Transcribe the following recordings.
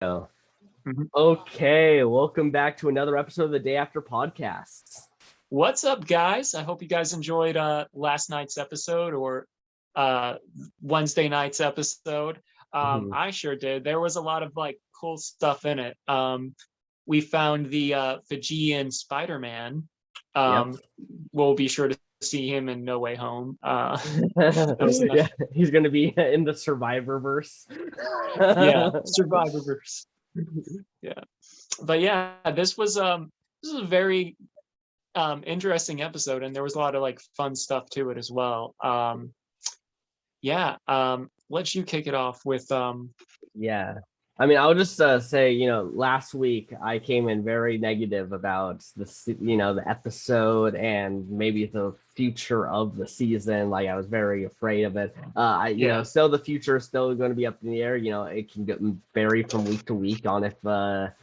Oh. Mhm. Okay, welcome back to another episode of the Day After Podcasts. What's up, guys? I hope you guys enjoyed last night's episode or uh, Wednesday night's episode. Mhm. I sure did. There was a lot of like cool stuff in it. We found the Fijian Spider-Man. Yep. We'll be sure to see him in No Way Home. That was a Yeah, he's gonna be in the Survivor verse. yeah, Survivorverse. Yeah, but yeah, this was a very interesting episode, and there was a lot of like fun stuff to it as well. Let you kick it off with Yeah. I mean, I'll just say, last week I came in very negative about the episode and maybe the future of the season. Like, I was very afraid of it. Still the future is still going to be up in the air. It can get vary from week to week on if, I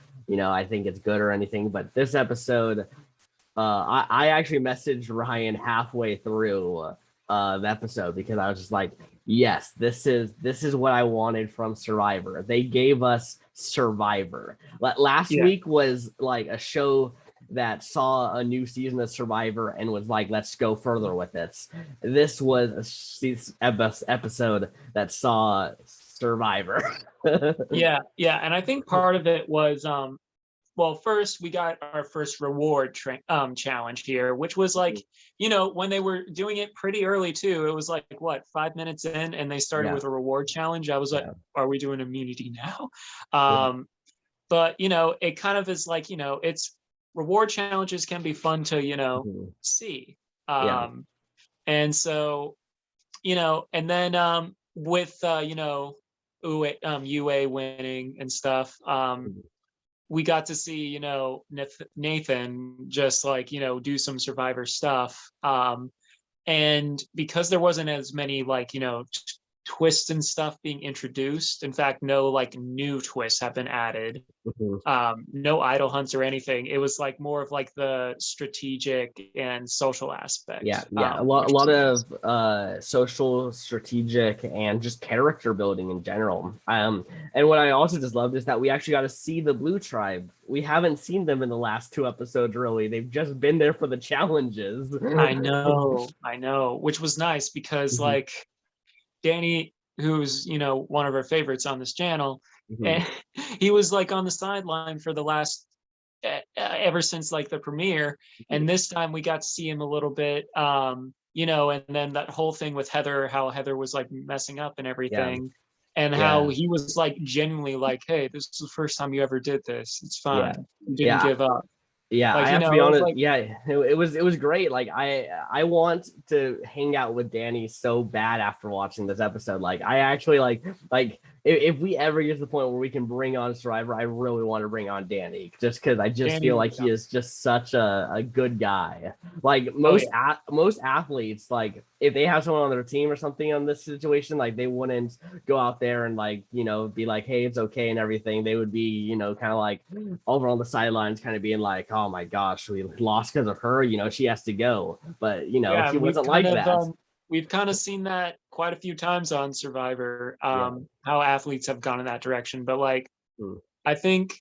think it's good or anything. But this episode, I actually messaged Ryan halfway through the episode because I was just like, yes, this is what I wanted from Survivor. They gave us Survivor. Last week was like a show that saw a new season of Survivor and was like, let's go further with it. This was a episode that saw Survivor. yeah, and I think part of it was well, first we got our first reward challenge here, which was like, when they were doing it pretty early too. It was like what, 5 minutes in, and they started with a reward challenge. I was like, are we doing immunity now? But it kind of is like, it's reward challenges can be fun to see. And so and then with UA winning and stuff, we got to see, Nathan just like, do some Survivor stuff. And because there wasn't as many like, twists and stuff being introduced, in fact, no like new twists have been added. No idol hunts or anything. It was like more of like the strategic and social aspect. A lot of social, strategic, and just character building in general. And what I also just loved is that we actually got to see the Blue Tribe. We haven't seen them in the last two episodes, really. They've just been there for the challenges. I know, which was nice because like Danny, who's one of our favorites on this channel, and he was like on the sideline for the last ever since like the premiere, and this time we got to see him a little bit, and then that whole thing with Heather, how Heather was like messing up and everything, and how he was like genuinely like, hey, this is the first time you ever did this, it's fine, you didn't give up. Yeah, like, I have to be honest. Like, it was great. Like I want to hang out with Danny so bad after watching this episode. Like I actually like if we ever get to the point where we can bring on Survivor, I really want to bring on Danny just because I just feel like he is just such a good guy. Like most athletes, like if they have someone on their team or something on this situation, like they wouldn't go out there and like be like, hey, it's okay and everything. They would be kind of like over on the sidelines, kind of being like, oh my gosh, we lost because of her. She has to go. But he wasn't like that. We've kind of seen that quite a few times on Survivor, how athletes have gone in that direction. But like, I think,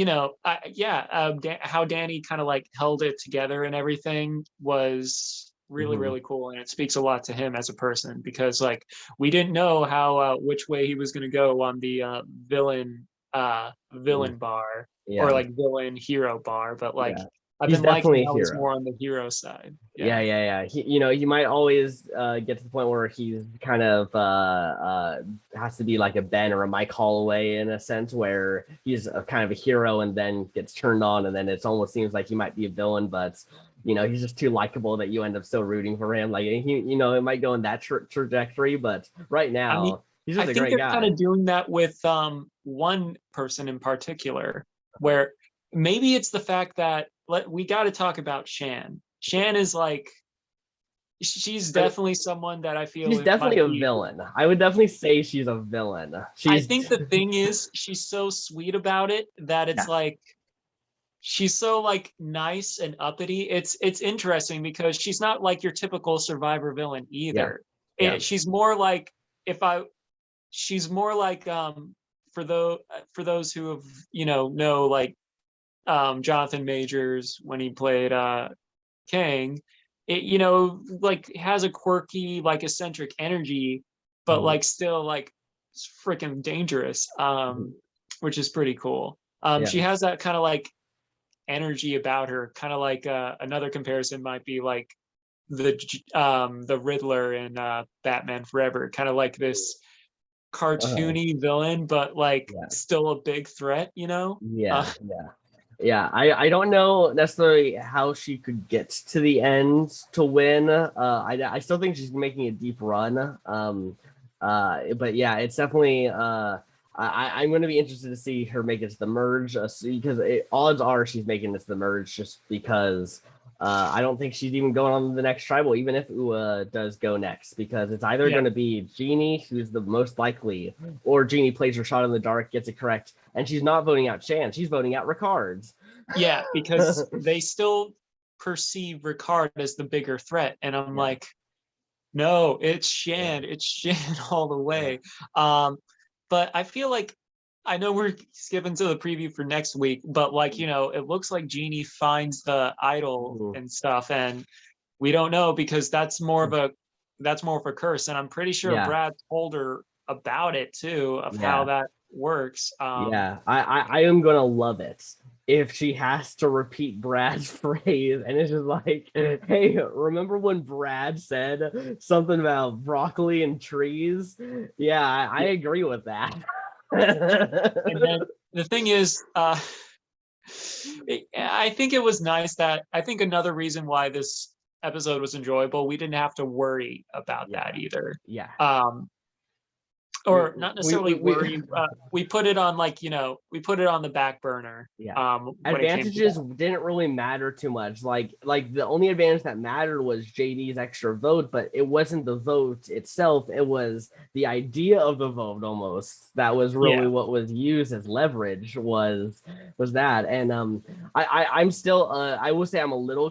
how Danny kind of like held it together and everything was really, really cool. And it speaks a lot to him as a person because like, we didn't know how, which way he was going to go on the villain bar or like villain hero bar. But like, I've been liking how he's more on the hero side. He might always get to the point where he's kind of has to be like a Ben or a Mike Holloway in a sense, where he's kind of a hero and then gets turned on, and then it almost seems like he might be a villain, but he's just too likable that you end up still rooting for him. Like it might go in that trajectory, but right now he's just a great guy. I think they're kind of doing that with one person in particular, where maybe it's the fact that we got to talk about Shan. Shan is like, she's definitely someone that I feel she's definitely a villain. I would definitely say she's a villain. I think the thing is, she's so sweet about it that it's like, she's so like nice and uppity. It's interesting because she's not like your typical Survivor villain either. She's more like, those who have, know like Jonathan Majors when he played Kang, it, like has a quirky, like eccentric energy, but like still like freaking dangerous, which is pretty cool. Yeah. She has that kind of like energy about her, kind of like another comparison might be like the Riddler in Batman Forever, kind of like this cartoony villain, but like Yeah. still a big threat, Yeah. Yeah, I don't know necessarily how she could get to the end to win. I still think she's making a deep run. But yeah, it's definitely I'm going to be interested to see her make it to the merge, because odds are she's making it to the merge, just because I don't think she's even going on the next tribal, even if Ua does go next, because it's either going to be Genie, who's the most likely, or Genie plays her shot in the dark, gets it correct, and she's not voting out Shan, she's voting out Ricard's. Yeah, because they still perceive Ricard as the bigger threat, and I'm like, no, it's Shan, it's Shan all the way. But I feel like, I know we're skipping to the preview for next week, but like, it looks like Genie finds the idol and stuff, and we don't know, because that's more of a curse, and I'm pretty sure Brad told her about it too, of how that works. I am gonna love it if she has to repeat Brad's phrase, and it's just like, hey, remember when Brad said something about broccoli and trees? Yeah, I agree with that. And then the thing is, I think it was nice that, I think another reason why this episode was enjoyable, we didn't have to worry about that either. Or not necessarily worry. We put it on, like, we put it on the back burner. Advantages didn't really matter too much. Like the only advantage that mattered was JD's extra vote, but it wasn't the vote itself. It was the idea of the vote, almost. That was really what was used as leverage, was that. And I'm still I will say I'm a little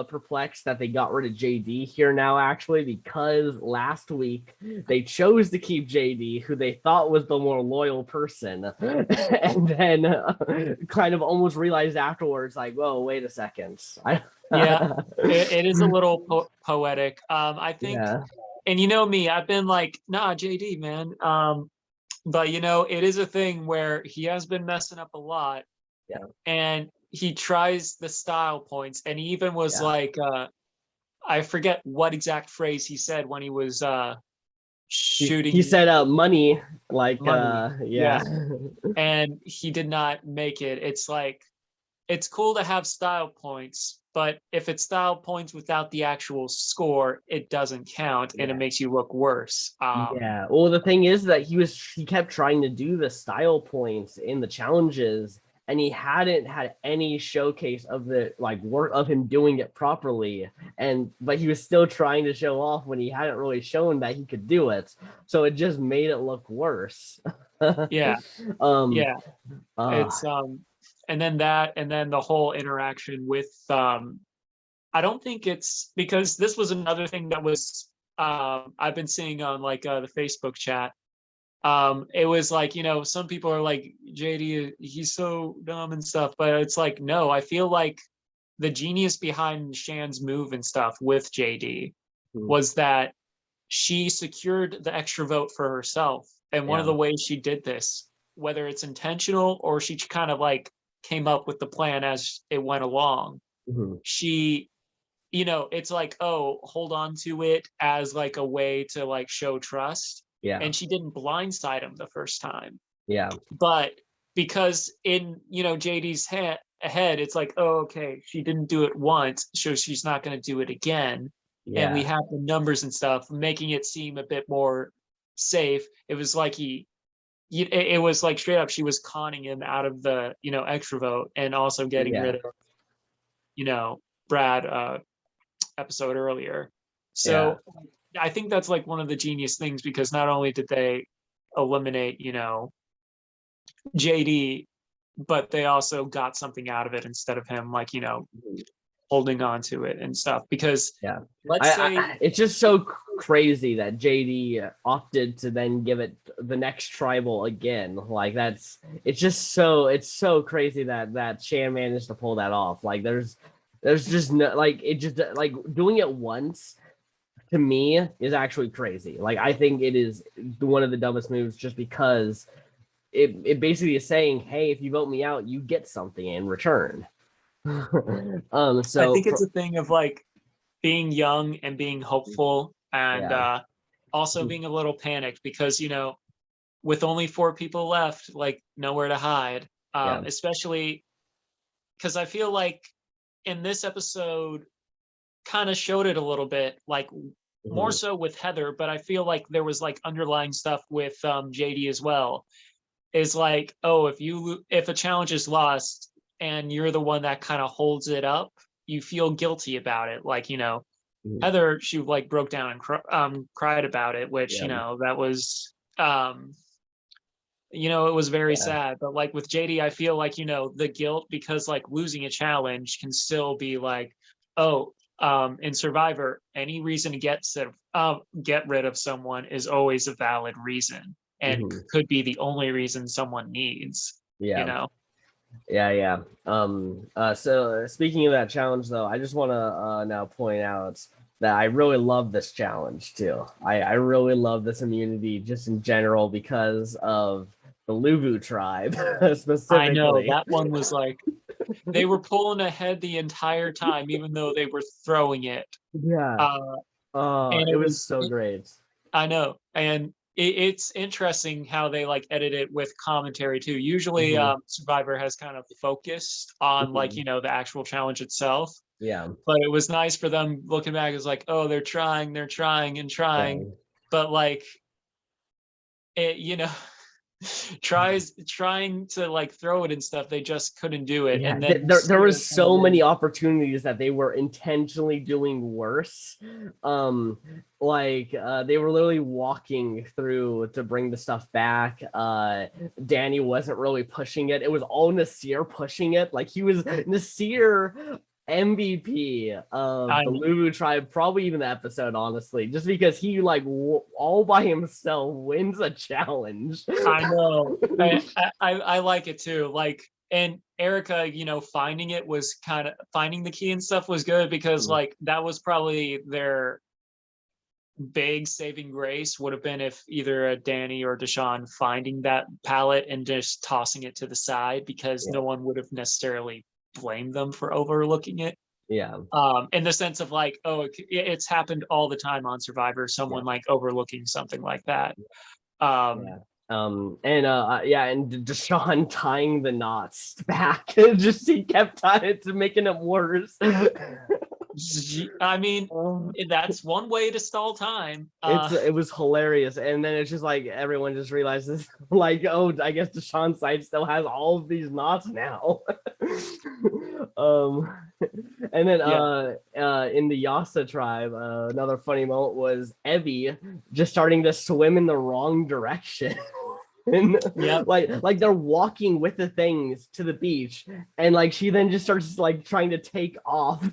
perplexed that they got rid of JD here now, actually, because last week they chose to keep JD, who they thought was the more loyal person, and then kind of almost realized afterwards, like, whoa, wait a second. It is a little poetic. I think, and me, I've been like, nah, JD, man. But it is a thing where he has been messing up a lot, and he tries the style points, and he even was like, I forget what exact phrase he said when he was shooting. He said money, like money. And he did not make it. It's like, it's cool to have style points, but if it's style points without the actual score, it doesn't count, and it makes you look worse. Well, the thing is that he kept trying to do the style points in the challenges, and he hadn't had any showcase of the work of him doing it properly, but he was still trying to show off when he hadn't really shown that he could do it, so it just made it look worse. It's and then the whole interaction with I don't think it's, because this was another thing that was I've been seeing on like the Facebook chat. It was like, some people are like, JD, he's so dumb and stuff, but it's like, no, I feel like the genius behind Shan's move and stuff with JD was that she secured the extra vote for herself. And one of the ways she did this, whether it's intentional or she kind of like came up with the plan as it went along, she, it's like, oh, hold on to it as like a way to like show trust. And she didn't blindside him the first time. But because in, JD's head, it's like, oh, okay, she didn't do it once, so she's not going to do it again. And we have the numbers and stuff, making it seem a bit more safe. It was like it was like straight up, she was conning him out of the, extra vote, and also getting rid of, Brad episode earlier. So I think that's like one of the genius things, because not only did they eliminate, JD, but they also got something out of it instead of him, like, holding on to it and stuff. Because Yeah. let's say It's just so crazy that JD opted to then give it the next tribal again. Like it's so crazy that Shan managed to pull that off. Like there's just no, like, it just, like, doing it once to me is actually crazy. Like I think it is one of the dumbest moves, just because it basically is saying, hey, if you vote me out, you get something in return. I So think it's a thing of like being young and being hopeful, and Yeah. also being a little panicked because, with only 4 people left, like nowhere to hide. Yeah. Especially because I feel like in this episode kind of showed it a little bit, like more Mhm. so with Heather, but I feel like there was like underlying stuff with JD as well. Is like, oh, if a challenge is lost and you're the one that kind of holds it up, you feel guilty about it. Like, Mhm. Heather, she like broke down and cried about it, which, Yeah. that was it was very Yeah. sad. But like with JD, I feel like, the guilt, because like losing a challenge can still be like, oh, in Survivor, any reason to get rid of someone is always a valid reason, and Mhm. could be the only reason someone needs, you Yeah. know. Yeah. So speaking of that challenge, though, I just want to now point out that I really love this challenge too. I really love this immunity just in general because of the Luvu tribe I know specifically. that one was like, they were pulling ahead the entire time, even though they were throwing it. Yeah. Uh, Oh, and it it was was, so great. I know. And it's interesting how they like edit it with commentary too. Usually Mhm. Survivor has kind of focused on like, Mhm. the actual challenge itself. Yeah. But it was nice for them looking back as like, oh, they're trying and trying. Yeah. But like it, trying to like throw it and stuff, they just couldn't do it. Yeah, And then there Nasir was so coming many in. opportunities that they were intentionally doing worse. They were literally walking through to bring the stuff back. Danny wasn't really pushing it. It was all Nasir pushing it. Like he was Nasir MVP of I the know. Lulu tribe, probably even the episode, honestly, just because he like all by himself wins a challenge. I know. I like it too. Like, and Erica, finding the key and stuff was good, because like that was probably their big saving grace, would have been if either Danny or Deshawn finding that palette and just tossing it to the side, because Yeah. no one would have necessarily blamed them for overlooking it. Yeah. In the sense of like, oh, it's happened all the time on Survivor, someone Yeah. like overlooking something like that. Um, Yeah. And Deshaun tying the knots back. Just he kept tying it to making it worse. I mean, Oh, that's one way to stall time. it was hilarious. And then it's just like everyone just realizes, like, oh, I guess Deshaun's side still has all of these knots now. um and then Yeah, in the Yasa tribe, another funny moment was Evie just starting to swim in the wrong direction. And yep. like they're walking with the things to the beach, and like she then just starts like trying to take off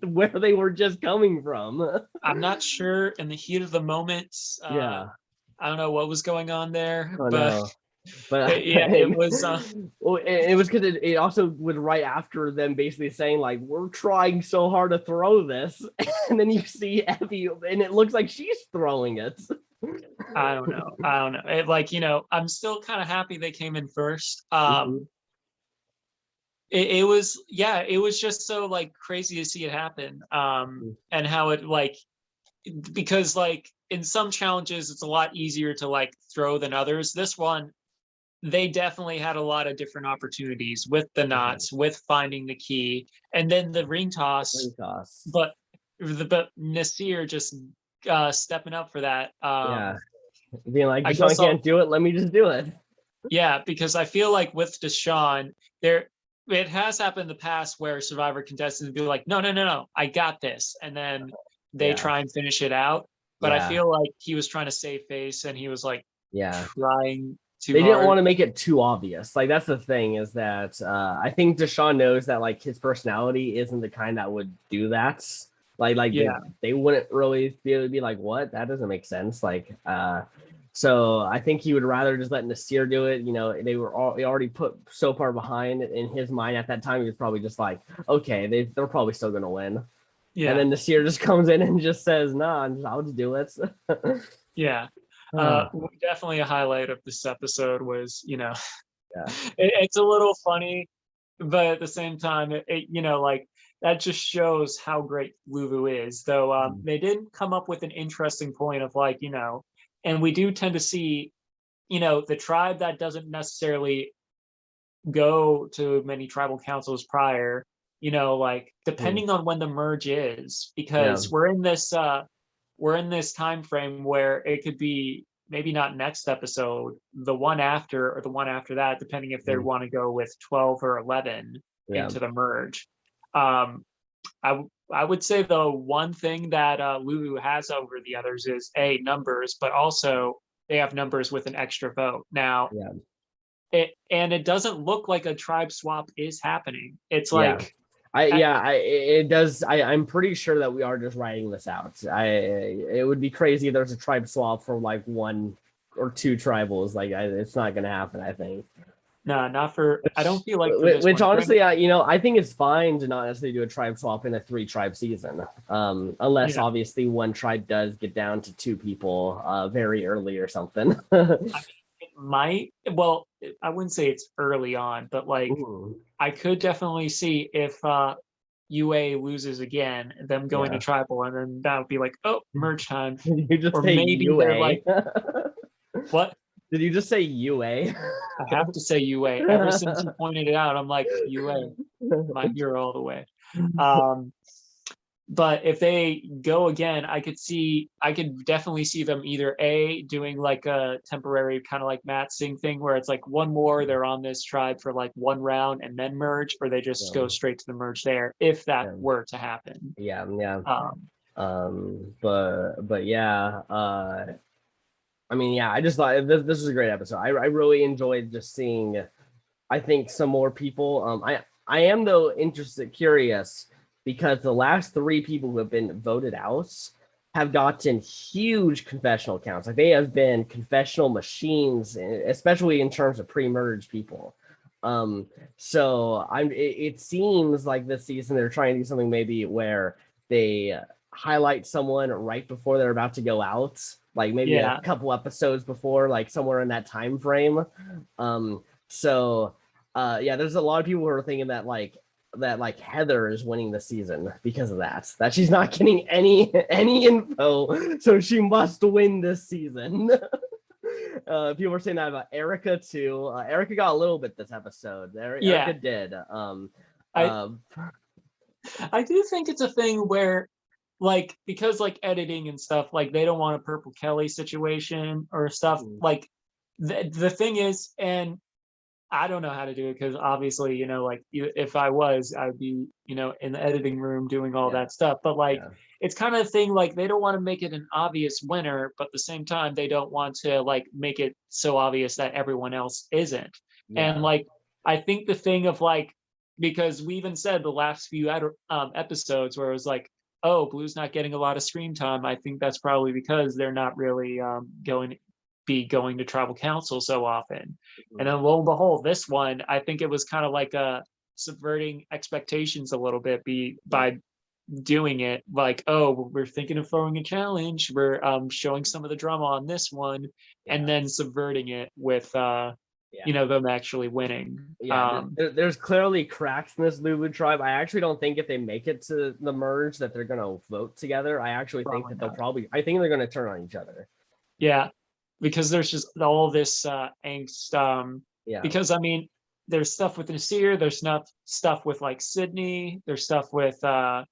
where they were just coming from. I'm not sure in the heat of the moment. Yeah. I don't know what was going on there, Oh but no. But yeah, it was. well, it was because it also was right after them basically saying like, we're trying so hard to throw this, and then you see Evie and it looks like she's throwing it. I don't know. It, like, I'm still kind of happy they came in first. Mhm. It was, yeah, it was just so like crazy to see it happen. And how it like, because like in some challenges it's a lot easier to like throw than others. This one, they definitely had a lot of different opportunities with the knots, with finding the key, and then the ring toss. Ring toss. But Nasir just stepping up for that. Yeah. Being like, I Deshaun guess I'll can't do it, let me just do it. Yeah, because I feel like with Deshawn, it has happened in the past where Survivor contestants be like, no, no, no, no, I got this, and then they Yeah. try and finish it out. But I Yeah. feel like he was trying to save face, and he was like Yeah. trying too They didn't hard. want to make it too obvious. Like that's the thing is that I think Deshaun knows that like his personality isn't the kind that would do that. Like Yeah, they wouldn't really be like, what? That doesn't make sense. So I think he would rather just let Nasir do it. You know, they already put so far behind in his mind at that time. He was probably just like, okay, they're probably still gonna win. And yeah, then Nasir just comes in and just says, nah, I'll just do it. yeah. Ah, Definitely a highlight of this episode was, yeah. it's a little funny, but at the same time, like that just shows how great Luvu is. Though they didn't come up with an interesting point of like, and we do tend to see, the tribe that doesn't necessarily go to many tribal councils prior, like Hmm. depending on when the merge is, Yeah. because we're in this time frame where it could be maybe not next episode, the one after or the one after that, depending if they Hmm. want to go with 12 or 11 Yeah. into the merge. Um, I would say the one thing that Lulu has over the others is numbers, but also they have numbers with an extra vote. Now, Yeah. it doesn't look like a tribe swap is happening. It's Yeah. like, uh, It does. I'm pretty sure that we are just writing this out. It would be crazy if there's a tribe swap for like one or two tribals. It's not gonna happen. I think. no, not for. I don't feel like for Which, this which one. honestly, I think it's fine to not necessarily do a tribe swap in a 3 tribe season, unless Yeah, obviously one tribe does get down to 2 people very early or something. I mean, it might. Well, I wouldn't say it's early on, but like Ooh, I could definitely see if UA loses again, them going to yeah, tribal, and then that would be like, oh, merge time, you just or say maybe they're like, UA. what? Did you just say UA? I have to say UA. Ever since you pointed it out, I'm like UA, my hero all the way. Um, but if they go again, I could definitely see them either doing like a temporary kind of like Matt Singh thing where it's like one more, they're on this tribe for like one round and then merge, or they just go straight to the merge there if that Yeah, were to happen. yeah, yeah. Um, But yeah, I mean, yeah, I just thought this was a great episode. I really enjoyed just seeing. I think some more people. I am though interested, curious because the last 3 people who have been voted out have gotten huge confessional counts. Like they have been confessional machines, especially in terms of pre-merge people. Um, so it seems like this season they're trying to do something maybe where they highlight someone right before they're about to go out, like maybe a yeah, couple episodes before, like somewhere in that time frame. So yeah, there's a lot of people who are thinking that like Heather is winning the season because of that she's not getting any info, so she must win this season. People were saying that about Erica too. Erica got a little bit this episode. yeah. Erica did. I Uh, I do think it's a thing where like because like editing and stuff, like they don't want a Purple Kelly situation or stuff. Like the thing is, and I don't know how to do it because obviously, like if I was, I'd be, in the editing room doing all yeah, that stuff. But like, yeah, it's kind of a thing like they don't want to make it an obvious winner, but at the same time, they don't want to like make it so obvious that everyone else isn't. And yeah, like, I think the thing of like, because we even said the last few episodes where it was like, oh, Blue's not getting a lot of screen time. I think that's probably because they're not really going to tribal council so often. And then lo and behold, this one, I think it was kind of like subverting expectations a little bit by doing it like, oh, we're thinking of throwing a challenge. We're showing some of the drama on this one, and yeah, then subverting it with yeah. them actually winning. Yeah, there's clearly cracks in this Lulu tribe. I actually don't think if they make it to the merge that they're gonna vote together. I actually think Probably that not. I think they're gonna turn on each other. Yeah, because there's just all this angst. Yeah. Because I mean, there's stuff with Nasir, there's not stuff with like Sydney, there's stuff with I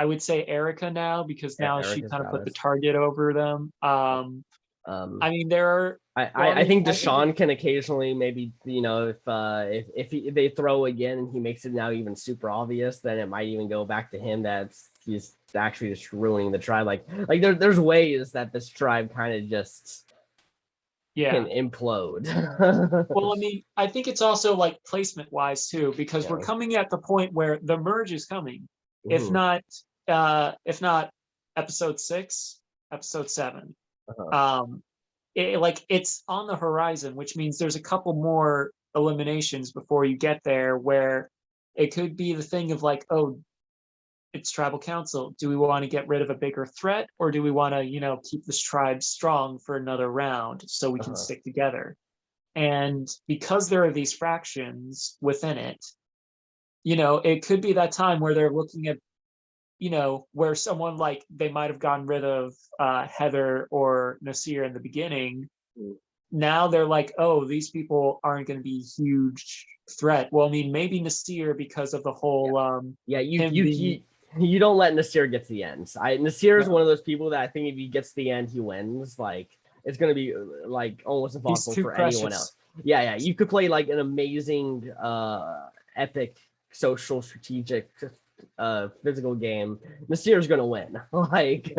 would say Erica now because Yeah, now she Erica's kind of got put the us. target over them. Um, I mean, there are. Well, I I mean, think I think Deshaun can occasionally maybe if they throw again and he makes it now even super obvious, then it might even go back to him that he's actually just ruining the tribe. Like there's ways that this tribe kind of just Yeah. implode. Well, I mean, I think it's also like placement wise too, because we're Yeah. coming at the point where the merge is coming. If Mhm. not, if not episode 6, episode 7. Uh-huh. Like it's on the horizon, which means there's a couple more eliminations before you get there, where it could be the thing of like, oh, it's tribal council. Do we want to get rid of a bigger threat, or do we want to, keep this tribe strong for another round so we can Uh-huh. stick together? And because there are these fractions within it, it could be that time where they're looking at, where someone like they might have gotten rid of Heather or Nasir in the beginning. Mm. Now they're like, oh, these people aren't going to be a huge threat. Well, I mean, maybe Nasir because of the whole Yeah, him being you don't let Nasir get to the end. Nasir is no, one of those people that I think if he gets to the end, he wins. Like it's gonna be like almost he's impossible too for anyone precious. else. Yeah. You could play like an amazing epic social strategic physical game. Nasir's gonna win. Like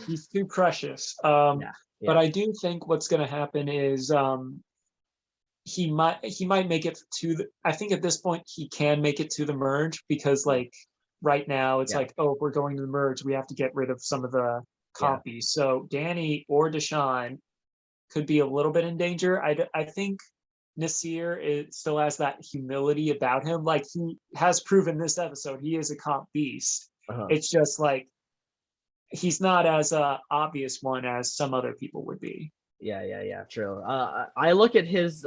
He's too precious. yeah, But yeah, I do think what's going to happen is he might make it to the. I think at this point he can make it to the merge, because like right now it's yeah, like, oh, if we're going to the merge, we have to get rid of some of the yeah. copies. So Danny or Deshaun could be a little bit in danger. I think Nasir still has that humility about him. Like he has proven this episode, he is a comp beast. Uh-huh. It's just like he's not as obvious one as some other people would be. Yeah. True. I look at his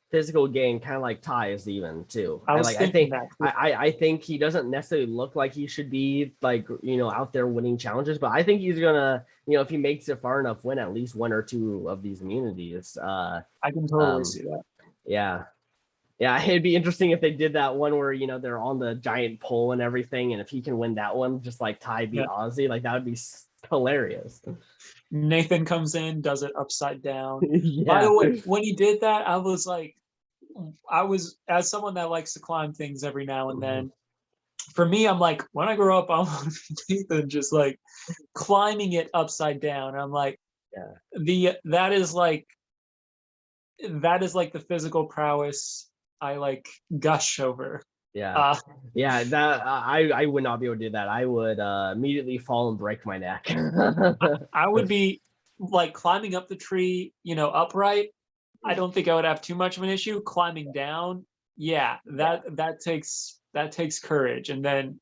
physical game kind of like Ty's even too. I was I thinking think that. I think he doesn't necessarily look like he should be like out there winning challenges, but I think he's gonna if he makes it far enough, win at least one or two of these immunities. I can totally see that. Yeah. Yeah, it'd be interesting if they did that one where they're on the giant pole and everything, and if he can win that one, just like Ty beat Yeah. Ozzy, like that would be hilarious. Nathan comes in, does it upside down. Yeah. By the way, when he did that, I was as someone that likes to climb things every now and then. For me, I'm like, when I grow up, I want to be Nathan, just like climbing it upside down. I'm like, that is like the physical prowess I like gush over. Yeah. That I would not be able to do that. I would immediately fall and break my neck. I would be like climbing up the tree, upright. I don't think I would have too much of an issue. Climbing down, that takes courage. And then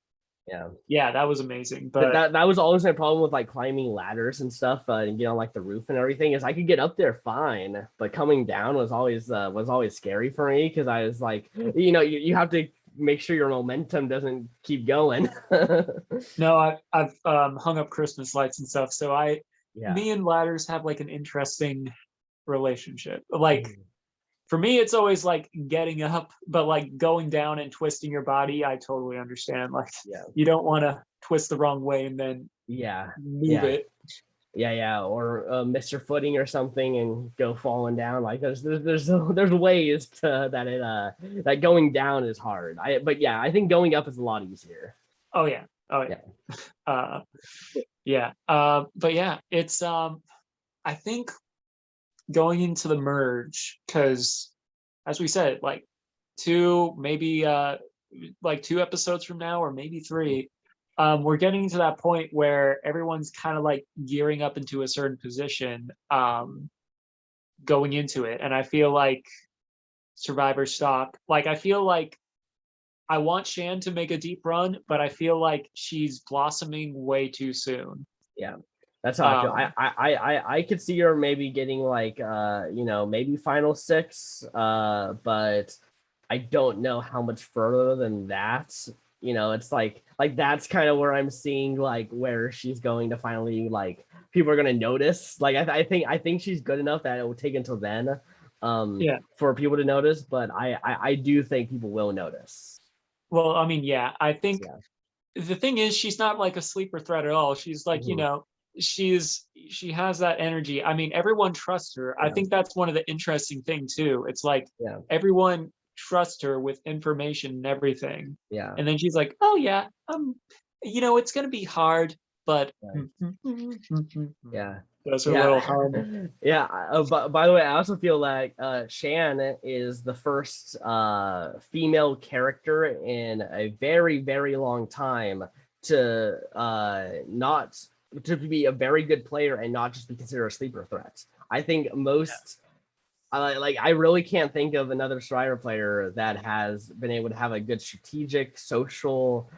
that was amazing. But that was always my problem with like climbing ladders and stuff, and like the roof and everything, is I could get up there fine, but coming down was always scary for me, because I was like, you have to make sure your momentum doesn't keep going. No, I've hung up Christmas lights and stuff. So me and ladders have like an interesting relationship. Like for me, it's always like getting up, but like going down and twisting your body, I totally understand. Like you don't want to twist the wrong way and then move it. Or miss your footing or something and go falling down. Like there's ways to that going down is hard. I think going up is a lot easier. Oh yeah. But yeah, it's I think going into the merge, because as we said, like two episodes from now, or maybe 3, we're getting to that point where everyone's kind of like gearing up into a certain position going into it. And I feel like Survivor stock, like I feel like I want Shan to make a deep run, but I feel like she's blossoming way too soon. Yeah, that's how I feel. I could see her maybe getting like maybe final 6, but I don't know how much further than that. It's like that's kind of where I'm seeing like where she's going to finally, like, people are gonna notice. Like I think she's good enough that it will take until then for people to notice, but I do think people will notice. Well, I mean, I think the thing is, she's not like a sleeper threat at all. She's like, she has that energy. I mean, everyone trusts her. I think that's one of the interesting things too. It's like everyone trusts her with information and everything. And then she's like, oh it's gonna be hard, but Does her little hum. Yeah. But by the way, I also feel like Shan is the first female character in a very, very long time to not to be a very good player and not just be considered a sleeper threat. I think most like I really can't think of another Strider player that has been able to have a good strategic, social,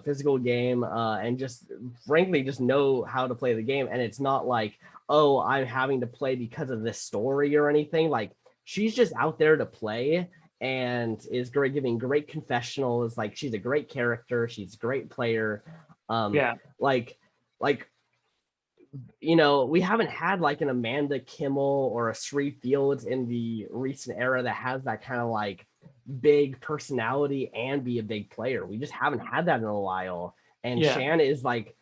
physical game, and just frankly just know how to play the game. And it's not like, oh, I'm having to play because of this story or anything. Like she's just out there to play and is great, giving great confessionals. Like she's a great character. She's a great player. Yeah. Like you know, we haven't had like an Amanda Kimmel or a Sri Fields in the recent era that has that kind of like big personality and be a big player. We just haven't had that in a while. And Yeah. Shan is like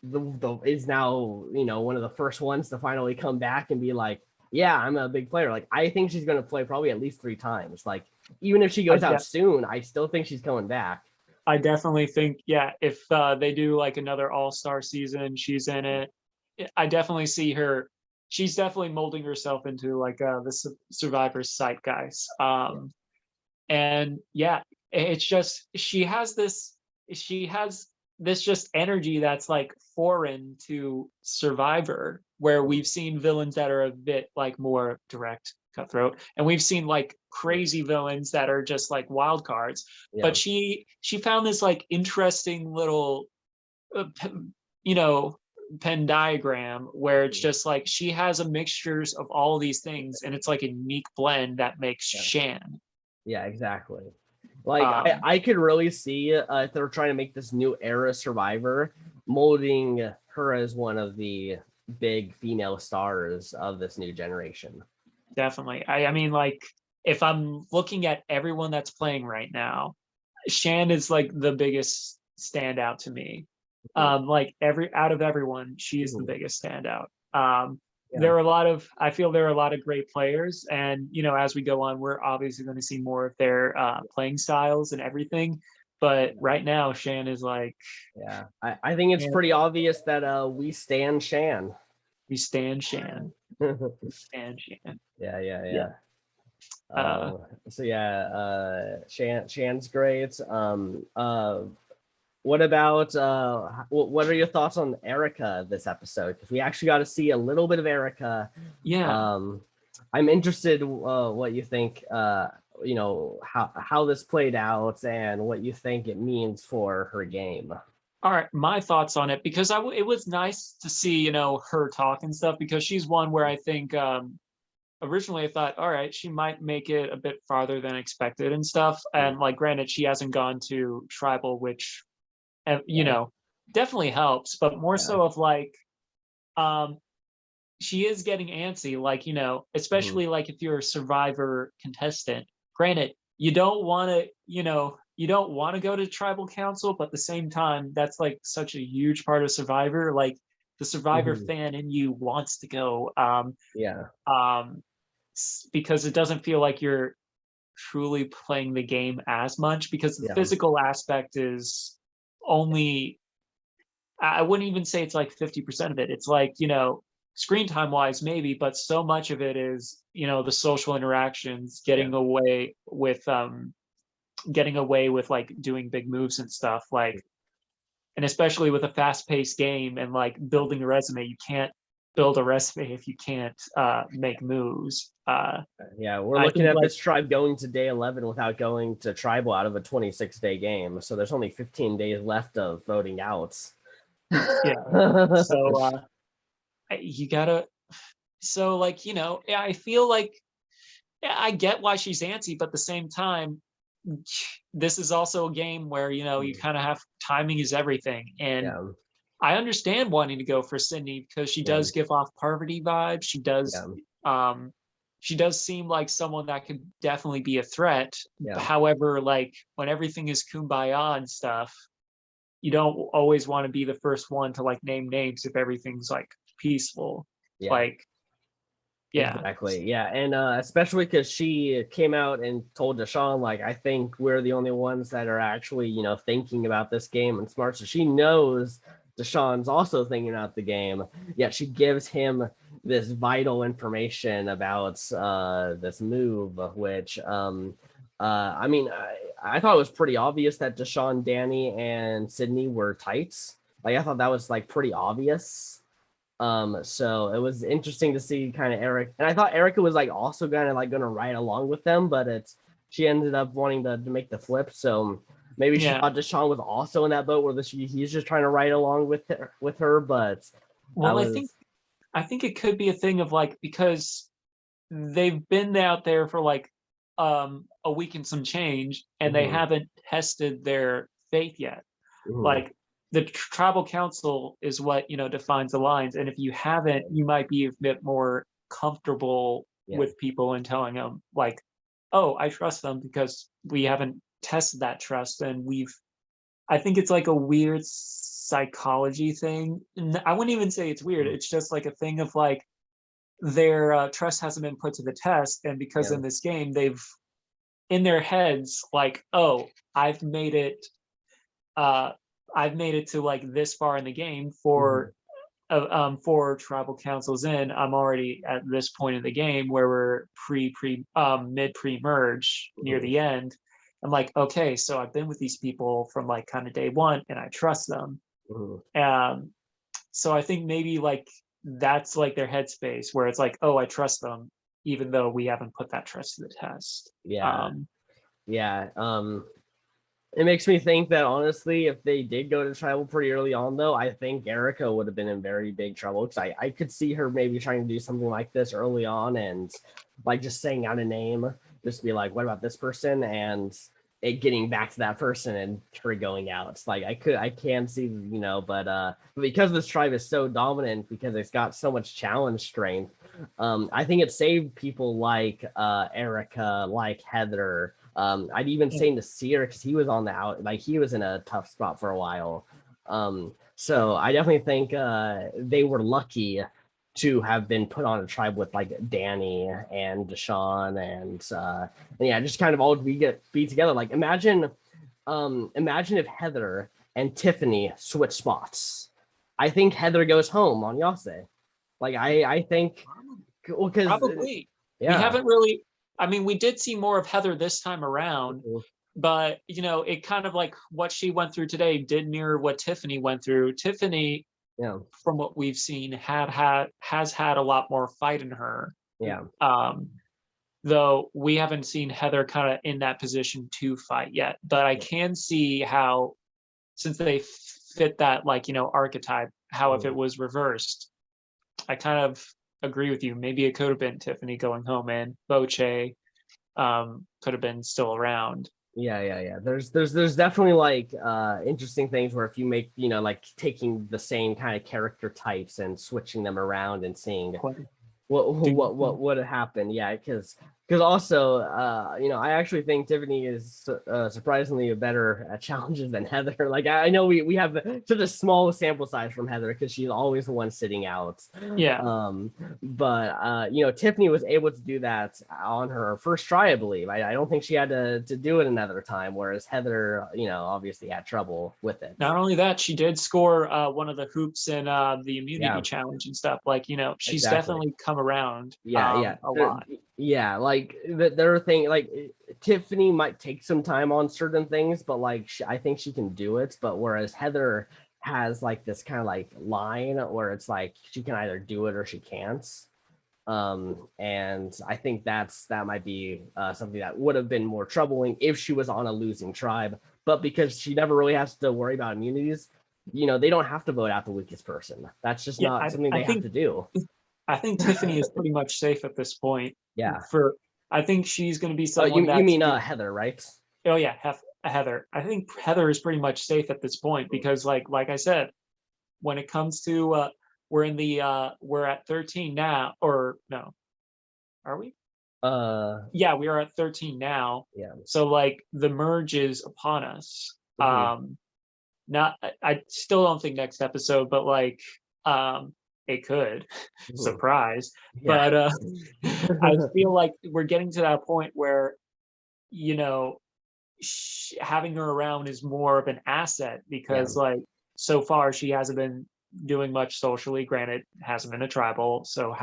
the is now, you know, one of the first ones to finally come back and be like, yeah, I'm a big player. Like I think she's gonna play probably at least 3 times. Like even if she goes out soon, I still think she's coming back. I definitely think, yeah, if they do like another all-star season, she's in it. I definitely see her. She's definitely molding herself into like the Survivor zeitgeist. And yeah, it's just she has this just energy that's like foreign to Survivor, where we've seen villains that are a bit like more direct, cutthroat, and we've seen like crazy villains that are just like wild cards. Yeah. But she found this like interesting little you know Venn diagram where it's just like she has a mixtures of all these things, and it's like a unique blend that makes Shan. Yeah, exactly. Like I could really see if they're trying to make this new era Survivor, molding her as one of the big female stars of this new generation. Definitely. I mean, like if I'm looking at everyone that's playing right now, Shan is like the biggest standout to me. Like out of everyone, she's the biggest standout. There are a lot of, I feel there are a lot of great players, and you know, as we go on, we're obviously going to see more of their playing styles and everything. But right now, Shan is like, yeah, I think it's pretty obvious that we stand Shan. We stand Shan. We stand Shan. Yeah. So yeah, Shan's great. What about what are your thoughts on Erica this episode? Because we actually got to see a little bit of Erica. Yeah. I'm interested what you think. You know how this played out and what you think it means for her game. All right, my thoughts on it, because it was nice to see, you know, her talk and stuff, because she's one where I think originally I thought, all right, she might make it a bit farther than expected and stuff. And like, granted, she hasn't gone to tribal, which you know, definitely helps, but more so of like, she is getting antsy, like, you know, especially like if you're a Survivor contestant. Granted, you don't want to, you know, you don't want to go to tribal council, but at the same time, that's like such a huge part of Survivor. Like the Survivor fan in you wants to go. Because it doesn't feel like you're truly playing the game as much, because the physical aspect is only, I wouldn't even say it's like 50% of it. It's like, you know, screen time wise maybe, but so much of it is, you know, the social interactions, getting away with like doing big moves and stuff, like, and especially with a fast-paced game and like building a resume, you can't build a resume if you can't make moves. Yeah, we're looking at this tribe going to day 11 without going to tribal out of a 26-day game, so there's only 15 days left of voting outs. Yeah, so you gotta, so like, you know, I feel like I get why she's antsy, but at the same time, this is also a game where, you know, you kind of have, timing is everything, and I understand wanting to go for Sydney because she does give off Parvati vibes. She does seem like someone that could definitely be a threat. However, like when everything is kumbaya and stuff, you don't always want to be the first one to like name names if everything's like peaceful. Like, exactly. And especially because she came out and told Deshawn, like, I think we're the only ones that are actually, you know, thinking about this game and smart. So she knows Deshaun's also thinking about the game, yet she gives him this vital information about this move, which I mean, I thought it was pretty obvious that Deshaun, Danny, and Sydney were tights. Like I thought that was like pretty obvious. So it was interesting to see kind of Eric, and I thought Erica was like also kind of like gonna ride along with them, but she ended up wanting to make the flip. So maybe she Yeah. thought Deshaun was also in that boat where he's just trying to ride along with her, but Well, I think it could be a thing of like, because they've been out there for like a week and some change, and they Mhm, haven't tested their faith yet. mhm, Like the tribal council is what, defines the lines, and if you haven't, you might be a bit more comfortable yeah, with people and telling them like, oh, I trust them because we haven't tested that trust, and I think it's like a weird psychology thing. I wouldn't even say it's weird, mhm, it's just like a thing of like their trust hasn't been put to the test, and because yeah, in this game they've in their heads like, oh, I've made it uh I've made it to like this far in the game mhm, for tribal councils in. I'm already at this point in the game where we're mid pre-merge near mhm, the end. I'm like, okay, so I've been with these people from like kind of day one and I trust them. mhm. Um so I think maybe like that's like their headspace where it's like, oh, I trust them, even though we haven't put that trust to the test. Yeah, yeah. It makes me think that honestly, if they did go to tribal pretty early on, though, I think Erica would have been in very big trouble because I could see her maybe trying to do something like this early on and like just saying out a name, just be like, what about this person? And it getting back to that person and her going out. It's like I can see, but because this tribe is so dominant, because it's got so much challenge strength, I think it saved people like Erica, like Heather. I'd even say Nasir because he was on the out, like he was in a tough spot for a while. So I definitely think they were lucky to have been put on a tribe with like Danny and Deshaun and yeah, just kind of all be together. Like imagine if Heather and Tiffany switch spots. I think Heather goes home on Yase. Like I think well because Probably. We yeah. haven't really, I mean, we did see more of Heather this time around, but it kind of like what she went through today did mirror what Tiffany went through. Tiffany, Yeah. from what we've seen, has had a lot more fight in her. Yeah. Um, though we haven't seen Heather kind of in that position to fight yet. But I Yeah. can see how, since they fit that like, archetype, how if it Mhm. was reversed, I kind of agree with you. Maybe it could have been Tiffany going home and Boche could have been still around. Yeah. There's definitely like interesting things where if you make, like taking the same kind of character types and switching them around and seeing what would happen. Yeah, because also I actually think Tiffany is surprisingly better at challenges than Heather. Like I know we have such a small sample size from Heather because she's always the one sitting out. Yeah. But Tiffany was able to do that on her first try, I believe. I don't think she had to do it another time, whereas Heather obviously had trouble with it. Not only that, she did score one of the hoops in the immunity Yeah, challenge and stuff. Like, she's exactly. definitely come around Yeah. a lot. Yeah, like there are things like Tiffany might take some time on certain things, but like I think she can do it. But whereas Heather has like this kind of like line where it's like she can either do it or she can't. And I think that might be something that would have been more troubling if she was on a losing tribe. But because she never really has to worry about immunities, they don't have to vote out the weakest person. That's just Yeah, not something I they have think to do. I think Tiffany is pretty much safe at this point. Yeah. I think she's going to be Oh, someone you that's mean Heather, right? oh yeah, Heather. I think Heather is pretty much safe at this point because like I said, when it comes to we're at 13 now, or no, are we? Yeah, we are at 13 now. Yeah. So like the merge is upon us. Mhm. Not I still don't think next episode, but like it could. Mhm. Surprise. Yeah. But I feel like we're getting to that point where you know having her around is more of an asset Yeah. because like so far she hasn't been doing much socially. Granted, hasn't been a tribal, so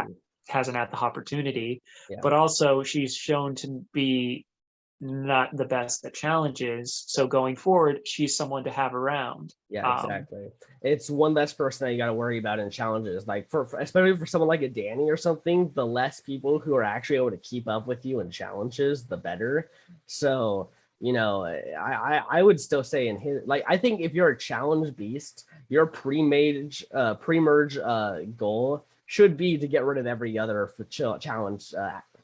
hasn't had the opportunity. Yeah. But also, she's shown to be not the best at challenges. So going forward, she's someone to have around. Yeah, exactly. It's one less person that you got to worry about in challenges. Like for especially for someone like a Danny or something, the less people who are actually able to keep up with you in challenges, the better. So, you know, I would still say in his, like, I think if you're a challenge beast, your pre-merge goal should be to get rid of every other challenge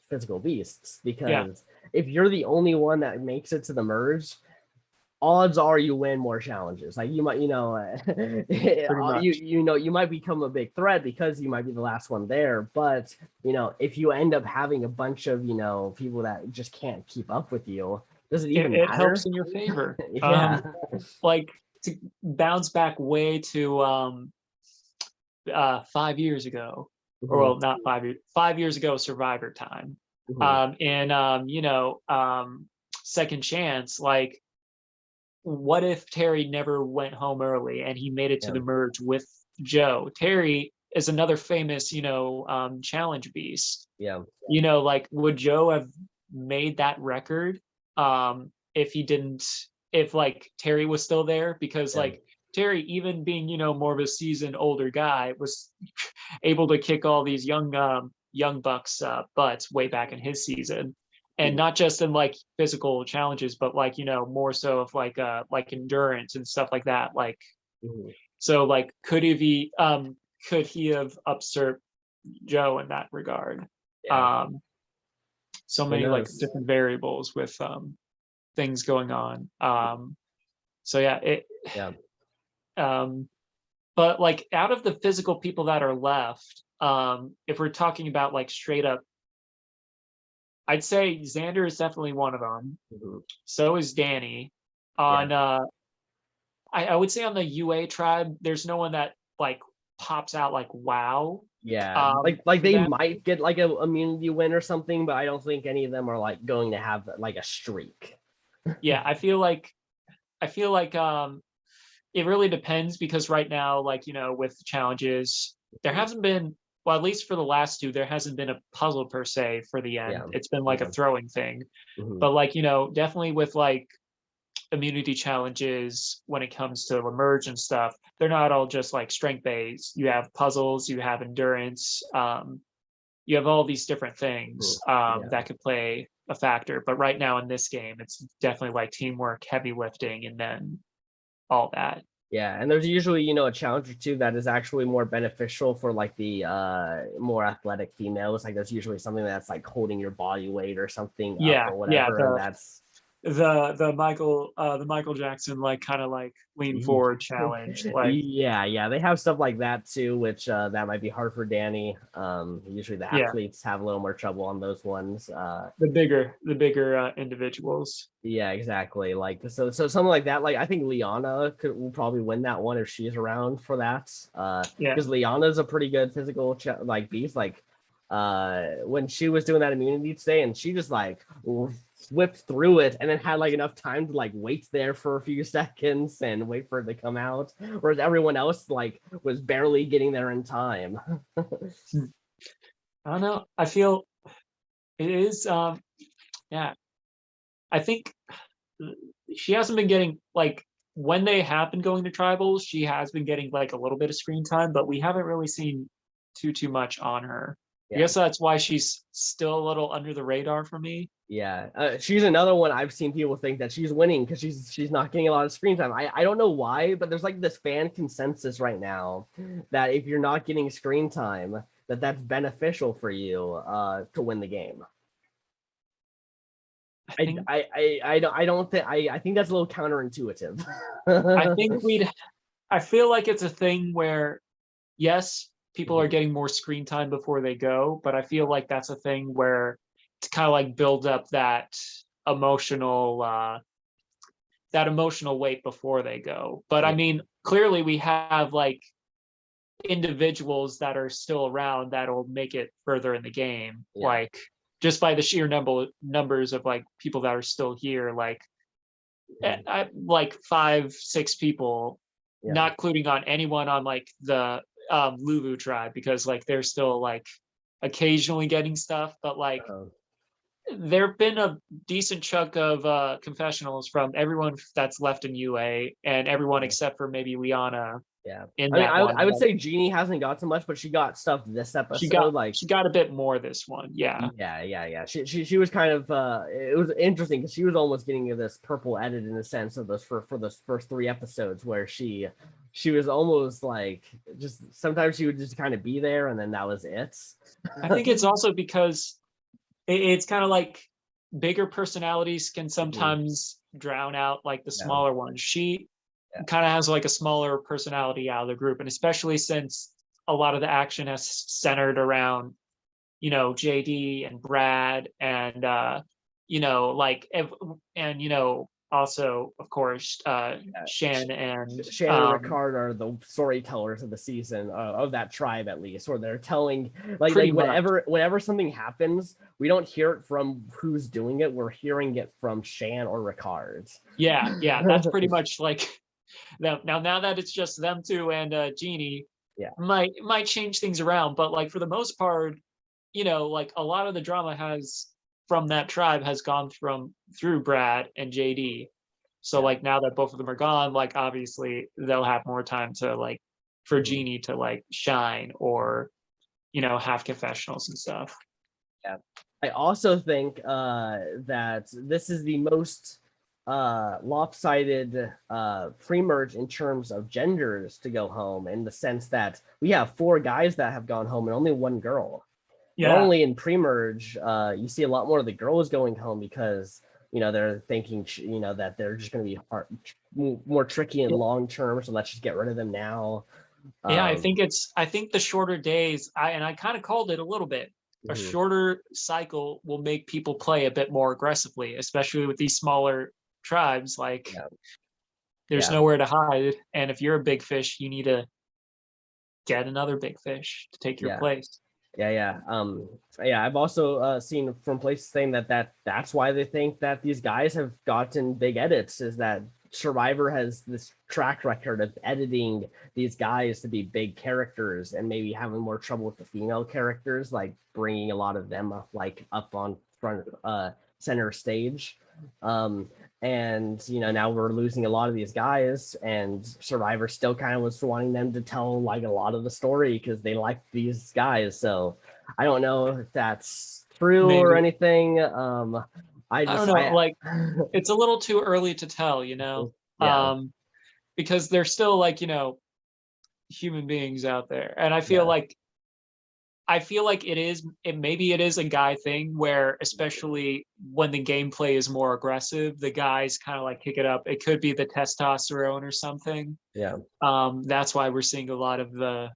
physical beasts, because if you're the only one that makes it to the merge, odds are you win more challenges. Like you might, you might become a big threat because you might be the last one there. But if you end up having a bunch of people that just can't keep up with you, does it even matter? It helps in your favor. Yeah. Like to bounce back way to 5 years ago, or well, not 5 years, 5 years ago, Survivor time. Second Chance, like, what if Terry never went home early and he made it to the merge with Joe? Terry is another famous, challenge beast. Yeah. Like, would Joe have made that record if like Terry was still there? Because like Terry, even being, more of a seasoned older guy, was able to kick all these young bucks butts way back in his season. And not just in like physical challenges, but like, more so of like endurance and stuff like that. Like, so like, could he have usurped Joe in that regard? So many like different variables with things going on. But like, out of the physical people that are left, if we're talking about like straight up, I'd say Xander is definitely one of them. So is Danny. I would say on the UA tribe, there's no one that like pops out like wow. Yeah, like they might get like a immunity win or something, but I don't think any of them are like going to have like a streak. Yeah, I feel like it really depends, because right now, like, with challenges, there hasn't been, well, at least for the last two, there hasn't been a puzzle per se for the end. It's been like a throwing thing. But like, definitely with like immunity challenges, when it comes to emerge and stuff, they're not all just like strength based. You have puzzles, you have endurance, you have all these different things that could play a factor. But right now in this game, it's definitely like teamwork, heavy lifting, and then all that. Yeah, and there's usually, a challenge or two that is actually more beneficial for like the more athletic females. Like there's usually something that's like holding your body weight or something up or whatever. And that's the Michael Jackson, like, kind of like lean forward challenge. Like, yeah, they have stuff like that too, which that might be hard for Danny. Usually the athletes have a little more trouble on those ones. The bigger individuals. Yeah, exactly. Like so something like that. Like I think Liana will probably win that one if she's around for that. Because Liana's a pretty good physical beast. Like when she was doing that immunity today, and she just like whipped through it and then had like enough time to like wait there for a few seconds and wait for it to come out, whereas everyone else like was barely getting there in time. I don't know. I feel it is I think she hasn't been getting, like, when they have been going to tribals, she has been getting like a little bit of screen time, but we haven't really seen too much on her. I guess that's why she's still a little under the radar for me. Yeah, she's another one I've seen people think that she's winning because she's not getting a lot of screen time. I don't know why, but there's like this fan consensus right now that if you're not getting screen time, that's beneficial for you to win the game. I think that's a little counterintuitive. I feel like it's a thing where, yes, people are getting more screen time before they go, but I feel like that's a thing where to kind of like build up that emotional weight before they go. But I mean, clearly we have like individuals that are still around that'll make it further in the game, like just by the sheer numbers of like people that are still here, like 5-6 people Yeah. not including on anyone on like the Luvu tribe, because like they're still like occasionally getting stuff, but like Um, there've been a decent chunk of confessionals from everyone that's left in UA, and everyone yeah. except for maybe Liana Yeah. in I mean, that one. I would Like, say Jeannie hasn't got so much, but she got stuff this she episode. got Like, she got a bit more this one. Yeah. yeah. She was kind of it was interesting because she was almost getting this purple edit in the sense of those for the first 3 episodes where she was almost like just sometimes she would just kind of be there and then that was it. I think it's also because it's kind of like bigger personalities can sometimes drown out like the Yeah. smaller ones. She Yeah. kind of has like a smaller personality out of the group, and especially since a lot of the action has centered around, JD and Brad and like and also of course Shan and Shannon and Ricard are the storytellers of the season of that tribe, at least, where they're telling Pretty much. whenever something happens, we don't hear it from who's doing it. We're hearing it from Shan or Ricard. Yeah, that's pretty much like now that it's just them two and Jeannie, Yeah. might change things around, but like for the most part, like a lot of the drama has from that tribe has gone through Brad and JD. So Yeah. like now that both of them are gone, like obviously they'll have more time to like for Jeannie to like shine or have confessionals and stuff. Yeah. I also think that this is the most lopsided pre-merge in terms of genders to go home, in the sense that we have 4 guys that have gone home and only 1 girl. Yeah. Normally in pre-merge, you see a lot more of the girls going home because they're thinking that they're just going to be more tricky and long term, so let's just get rid of them now. Yeah, I think the shorter days, I kind of called it a little bit. A shorter cycle will make people play a bit more aggressively, especially with these smaller tribes. Like there's nowhere to hide, and if you're a big fish, you need to get another big fish to take your place. Yeah. I've also seen from places saying that's why they think that these guys have gotten big edits, is that Survivor has this track record of editing these guys to be big characters and maybe having more trouble with the female characters, like bringing a lot of them up on front center stage. And now we're losing a lot of these guys, and Survivor still kind of was wanting them to tell like a lot of the story because they like these guys. So I don't know if that's true or anything. I don't know, like it's a little too early to tell, because they're still like, human beings out there. And I feel like maybe it is a guy thing where, especially when the gameplay is more aggressive, the guys kind of like kick it up. It could be the testosterone or something. Yeah. That's why we're seeing a lot of the,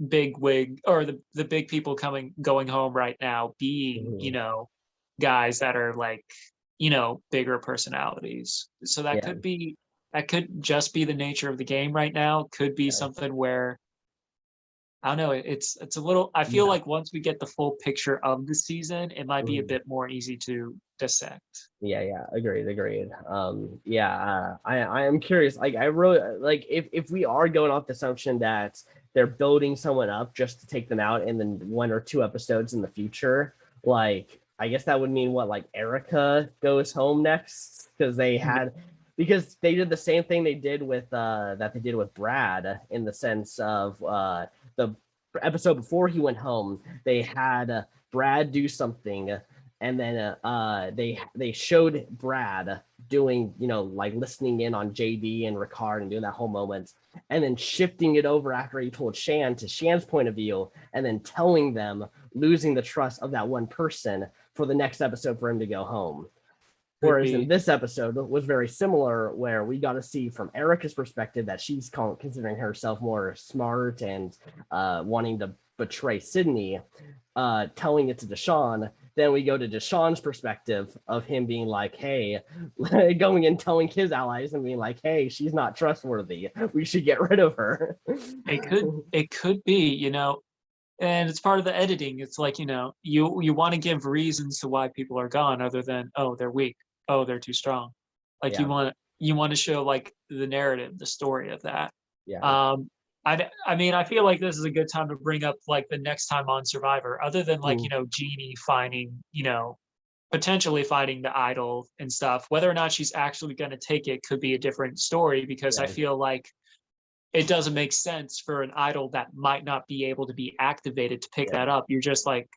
big wig or the big people going home right now being, guys that are like, bigger personalities. So that could just be the nature of the game right now. Could be something where, I don't know, it's a little, I feel like once we get the full picture of the season, it might be a bit more easy to dissect. Yeah, agreed. I am curious, like I really like if we are going off the assumption that they're building someone up just to take them out in the 1 or 2 episodes in the future, like I guess that would mean like Erica goes home next, because they did the same thing they did with Brad, in the sense of the episode before he went home, they had Brad do something, and then they showed Brad doing like listening in on JD and Ricard and doing that whole moment, and then shifting it over after he told Shan to Shan's point of view, and then telling them, losing the trust of that one person for the next episode for him to go home. Whereas in this episode was very similar, where we got to see from Erica's perspective that she's considering herself more smart and wanting to betray Sydney, telling it to Deshawn. Then we go to Deshawn's perspective of him being like, hey, going and telling his allies and being like, hey, she's not trustworthy. We should get rid of her. It could be, and it's part of the editing. It's like, you want to give reasons to why people are gone other than, oh, they're weak. Oh, they're too strong. Like you want you want to show like the narrative, the story of that. Yeah. I mean, I feel like this is a good time to bring up like the next time on Survivor, other than like, Mm. Jeannie finding, potentially finding the idol and stuff. Whether or not she's actually going to take it could be a different story, because I Yeah. feel like it doesn't make sense for an idol that might not be able to be activated to pick Yeah. that up. You're just like,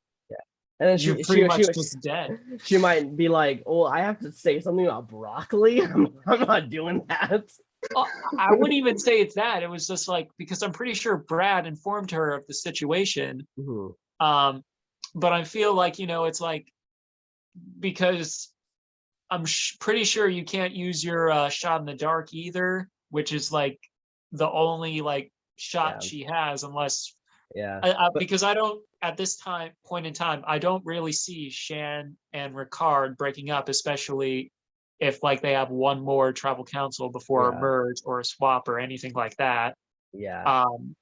And then you're pretty much just dead. She might be like, "Oh, I have to say something about broccoli. I'm not doing that." I wouldn't even say it's that. It was just like, because I'm pretty sure Brad informed her of the situation. Mhm. But I feel like, it's like, because I'm pretty sure you can't use your shot in the dark either, which is like the only like shot Yeah. she has, unless Yeah. because I don't, at this point in time, I don't really see Shan and Ricard breaking up, especially if like they have one more tribal council before a Yeah. merge or a swap or anything like that. Yeah. Um,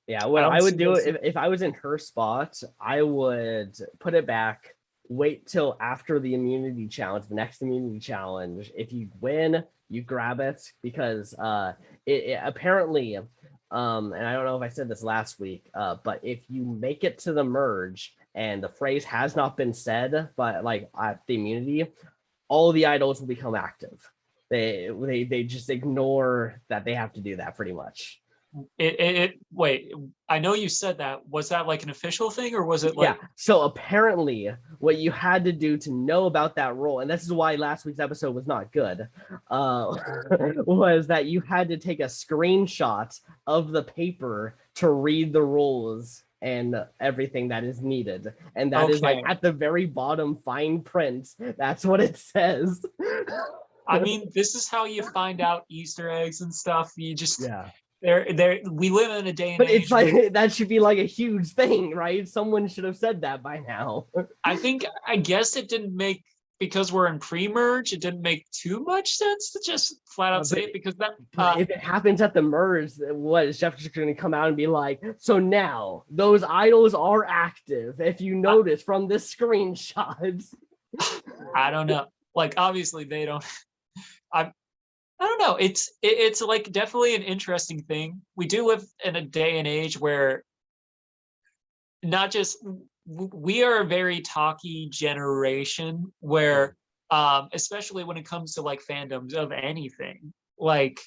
Yeah. I What don't I would see do us. if I was in her spot, I would put it back, wait till after the immunity challenge, the next immunity challenge. If you win, you grab it, because it apparently, and I don't know if I said this last week, but if you make it to the merge and the phrase has not been said, but like at the immunity, all the idols will become active. They just ignore that they have to do that pretty much. Wait, I know you said that. Was that like an official thing, or was it Yeah. like? So apparently, what you had to do to know about that role, and this is why last week's episode was not good, was that you had to take a screenshot of the paper to read the rules and everything that is needed. And that is like Okay. at the very bottom, fine print. That's what it says. I mean, this is how you find out Easter eggs and stuff. You just Yeah. we live in a day and But age. it's like that should be like a huge thing, right? Someone should have said that by now. I guess it didn't make, because we're in pre-merge, it didn't make too much sense to just flat out say it, because that But if it happens at the merge, what is Jeff just going to come out and be like, so now those idols are active, if you notice from this screenshot? I don't know. Like, obviously they don't. I don't know. It's like definitely an interesting thing. We do live in a day and age where not just we are a very talky generation, where especially when it comes to like fandoms of anything, like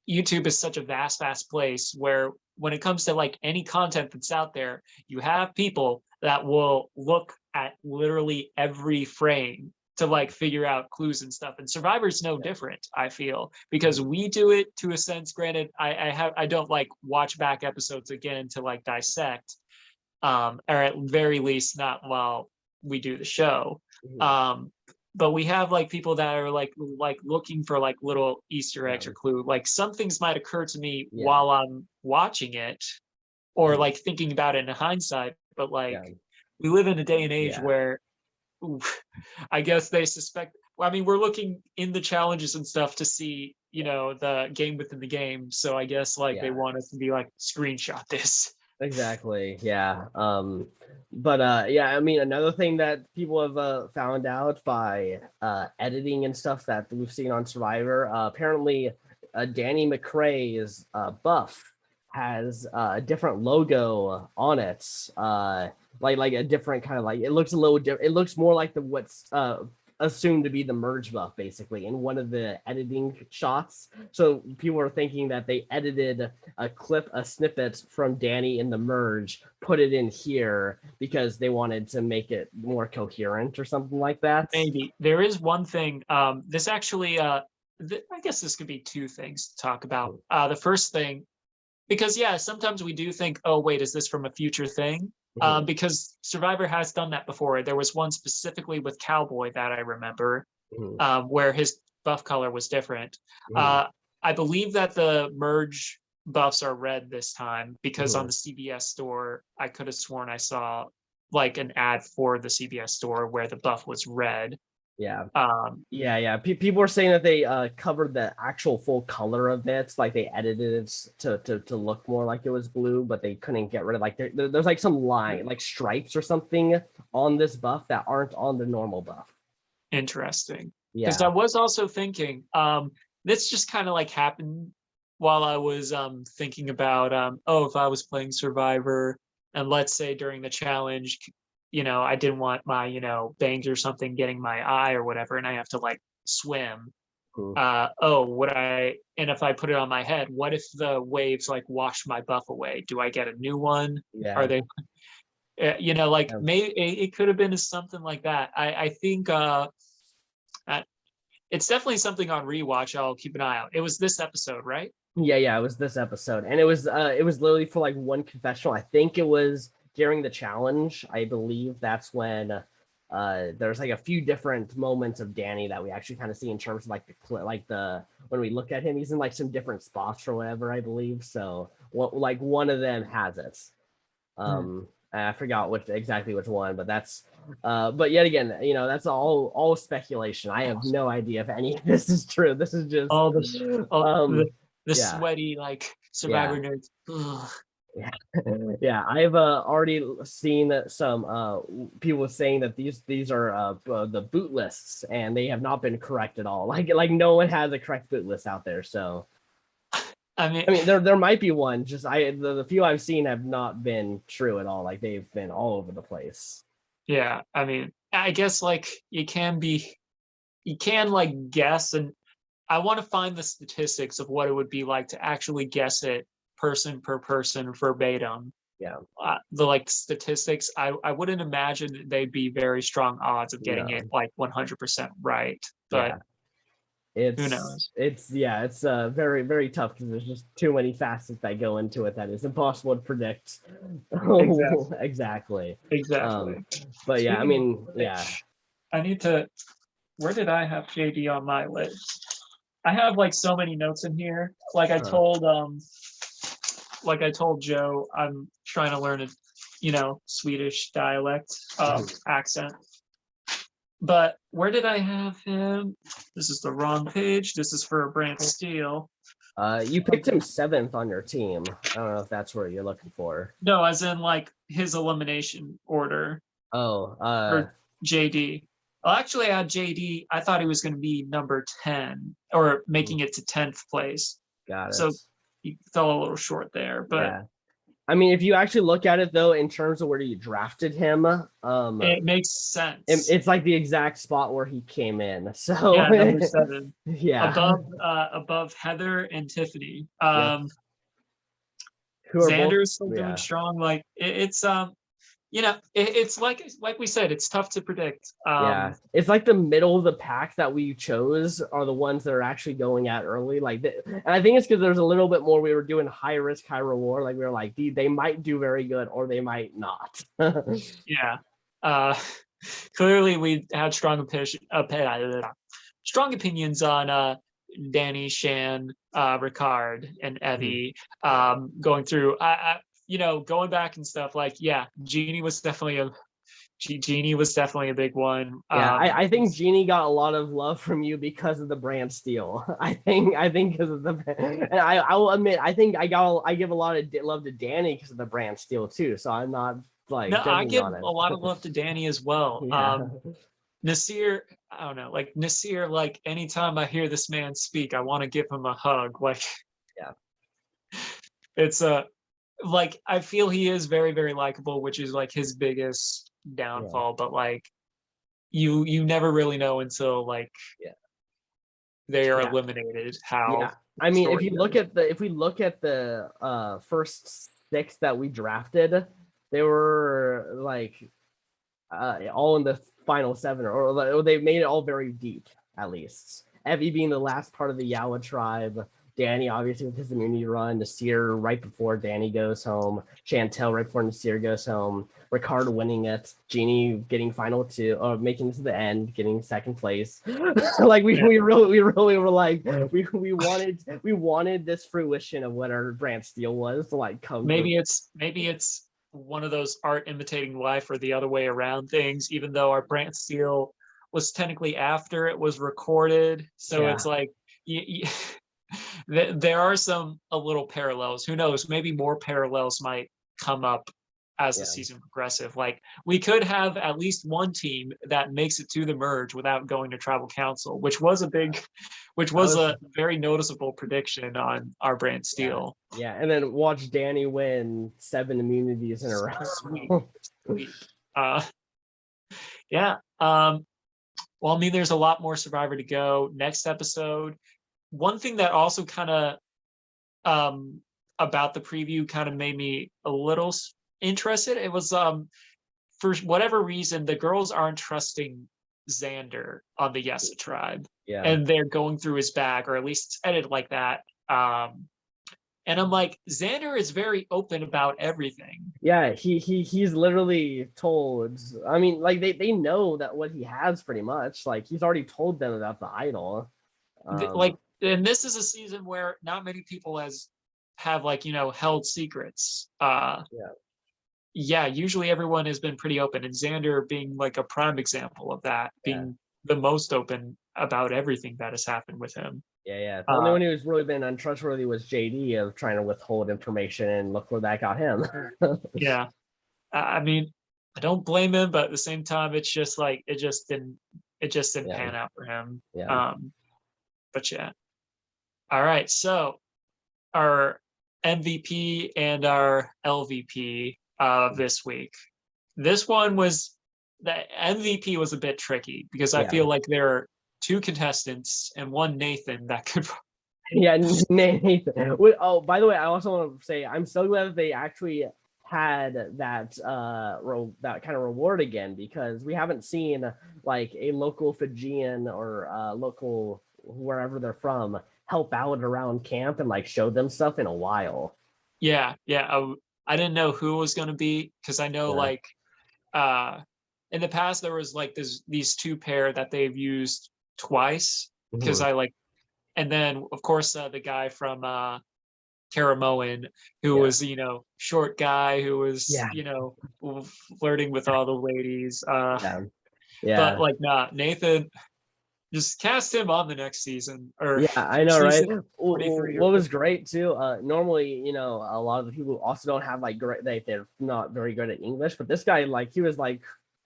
YouTube is such a vast place where when it comes to like any content that's out there, you have people that will look at literally every frame to like figure out clues and stuff. And Survivor's no different, I feel, because we do it to a sense. Granted, I don't like watch back episodes again to like dissect, or at very least not while we do the show. But we have like people that are like looking for like little Easter eggs or clue. Like some things might occur to me while I'm watching it, or like thinking about it in hindsight. But like we live in a day and age where I guess they suspect. Well, I mean, we're looking in the challenges and stuff to see, the game within the game. So I guess like they want us to be like, screenshot this. Exactly. Yeah. But yeah, I mean, another thing that people have found out by editing and stuff that we've seen on Survivor, apparently Danny McRae's buff has a different logo on it. Like a different kind of, like, it looks a little different. It looks more like what's assumed to be the merge buff, basically, in one of the editing shots. So people are thinking that they edited a snippet from Danny in the merge, put it in here because they wanted to make it more coherent or something like that. Maybe. There is one thing. This actually, I guess this could be two things to talk about. The first thing, because sometimes we do think, oh wait, is this from a future thing? Because Survivor has done that before. There was one specifically with Cowboy that I remember, where his buff color was different. I believe that the merge buffs are red this time, because on the CBS store, I could have sworn I saw like an ad for the CBS store where the buff was red. People were saying that they covered the actual full color of it, like they edited it to look more like it was blue, but they couldn't get rid of, like, there's like some line, like stripes or something on this buff that aren't on the normal buff. Interesting. Because I was also thinking, this just kind of like happened while I was thinking about if I was playing Survivor and let's say during the challenge, I didn't want my, bangs or something getting my eye or whatever, and I have to like swim. Hmm. And if I put it on my head, what if the waves like wash my buff away? Do I get a new one? Are Yeah. they, like Yeah. maybe it could have been something like that. I think it's definitely something on rewatch. I'll keep an eye out. It was this episode, right? Yeah, it was this episode, and it was literally for like one confessional. I think it was during the challenge. I believe that's when there's like a few different moments of Danny that we actually kind of see in terms of like the when we look at him, he's in like some different spots or whatever, I believe. So like one of them has it. I forgot exactly which one, but that's but yet again, that's all speculation. I have no idea if any of this is true. This is just All the yeah. sweaty like Survivor nerds. Ugh. Yeah, I've already seen some people saying that these are the boot lists, and they have not been correct at all. Like no one has a correct boot list out there. So I mean, there might be one. Just the few I've seen have not been true at all. Like they've been all over the place. yeah. I mean, I guess like you can like guess, and I want to find the statistics of what it would be like to actually guess it person per person verbatim. Yeah. The like statistics, I wouldn't imagine they'd be very strong odds of getting No. it like 100% right, but who knows? It's very very tough because there's just too many facets that go into it that is impossible to predict. Exactly. But yeah, I mean, yeah. I need to. Where did I have JD on my list? I have like so many notes in here. Like I told Joe, I'm trying to learn a Swedish dialect accent. But where did I have him? This is the wrong page. This is for Brant Steele. You picked him 7th on your team. I don't know if that's where you're looking for. No, as in like his elimination order. Oh, for JD. Well, actually, I had JD. I thought he was going to be number 10 or making it to 10th place. Got it. So he fell a little short there, but yeah. I mean, if you actually look at it though, in terms of where you drafted him, it makes sense. It's like the exact spot where he came in. So yeah, number 7. Yeah, above Heather and Tiffany. Who are Xander's still doing strong. Like it's it's like we said, it's tough to predict. Yeah, it's like the middle of the pack that we chose are the ones that are actually going at early. Like, and I think it's because there's a little bit more. We were doing high risk, high reward. Like we were like, they might do very good or they might not. Yeah. Clearly, we had strong opinions on Danny, Shan, Ricard, and Evie. Going through, going back and stuff. Like, yeah, Jeannie was definitely a big one. Yeah, I think Jeannie got a lot of love from you because of the Brant Steele. I think because of the, and I will admit, I think I give a lot of love to Danny because of the Brant Steele too. So I'm not like, no, I give a lot of love to Danny as well. Yeah. Naseer, I don't know, like Naseer, like anytime I hear this man speak, I want to give him a hug. Like, yeah, it's like I feel he is very, very likable, which is like his biggest downfall. But like, you never really know until like they are eliminated. How? I mean, if we look at the first 6 that we drafted, they were like all in the final 7, or they made it all very deep, at least. Evie being the last part of the Yawa tribe, Danny obviously with his immunity run, Naseer right before Danny goes home, Chantel right before Naseer goes home, Ricard winning it, Jeannie getting final 2, or making it to the end, getting 2nd place. Like we really were like we wanted this fruition of what our Brant Steele was to like come. Maybe it's one of those art imitating life or the other way around things, even though our Brant Steele was technically after it was recorded. So it's like there are a little parallels. Who knows? Maybe more parallels might come up as the season progresses. Like we could have at least one team that makes it to the merge without going to tribal council, which was a very noticeable prediction on our brand Steel. Yeah, and then watch Danny win 7 immunities in a row. Sweet. Yeah. Well, I mean, there's a lot more Survivor to go. Next episode. One thing that also kind of about the preview kind of made me a little interested. It was for whatever reason, the girls aren't trusting Xander on the Yesa tribe. Yeah. And they're going through his bag, or at least it's edited like that. And I'm like, Xander is very open about everything. Yeah, he's literally told. I mean, like they know that what he has pretty much. Like he's already told them about the idol. Like, and this is a season where not many people have like, you know, held secrets. Yeah, usually everyone has been pretty open, and Xander being like a prime example of that, being the most open about everything that has happened with him. Yeah. The only one who's really been untrustworthy was JD of trying to withhold information, and look where that got him. Yeah. I mean, I don't blame him, but at the same time, it's just like it just didn't pan out for him. Yeah. But yeah. All right. So our MVP and our LVP this week. This one was the MVP was a bit tricky because I feel like there are 2 contestants and one Nathan that could. Yeah, Nathan. Oh, by the way, I also want to say I'm so glad that they actually had that that kind of reward again, because we haven't seen like a local Fijian or local wherever they're from help out around camp and like show them stuff in a while. Yeah. I didn't know who it was going to be, because I know like in the past there was like these 2 pair that they've used twice, because I like, and then of course the guy from Karamoan, who was, you know, short guy who was, you know, flirting with all the ladies. But like, Nathan, just cast him on the next season. Or I know, right? What was great too, normally, you know, a lot of the people also don't have like great, they're not very good at English, but this guy, like, he was like,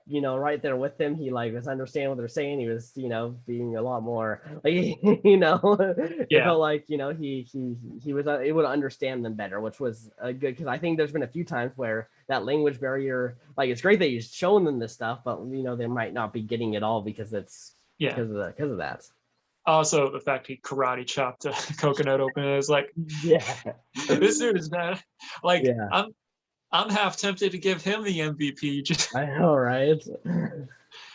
you know, right there with them. He like was understanding what they're saying. He was, you know, being a lot more like, you know, it felt like, you know, he was able to understand them better, which was good, because I think there's been a few times where that language barrier, like, it's great that he's showing them this stuff, but you know, they might not be getting it all because it's because of that. Also, the fact he karate chopped a coconut open is like, this dude is bad. Like, I'm half tempted to give him the MVP. Just I know, right?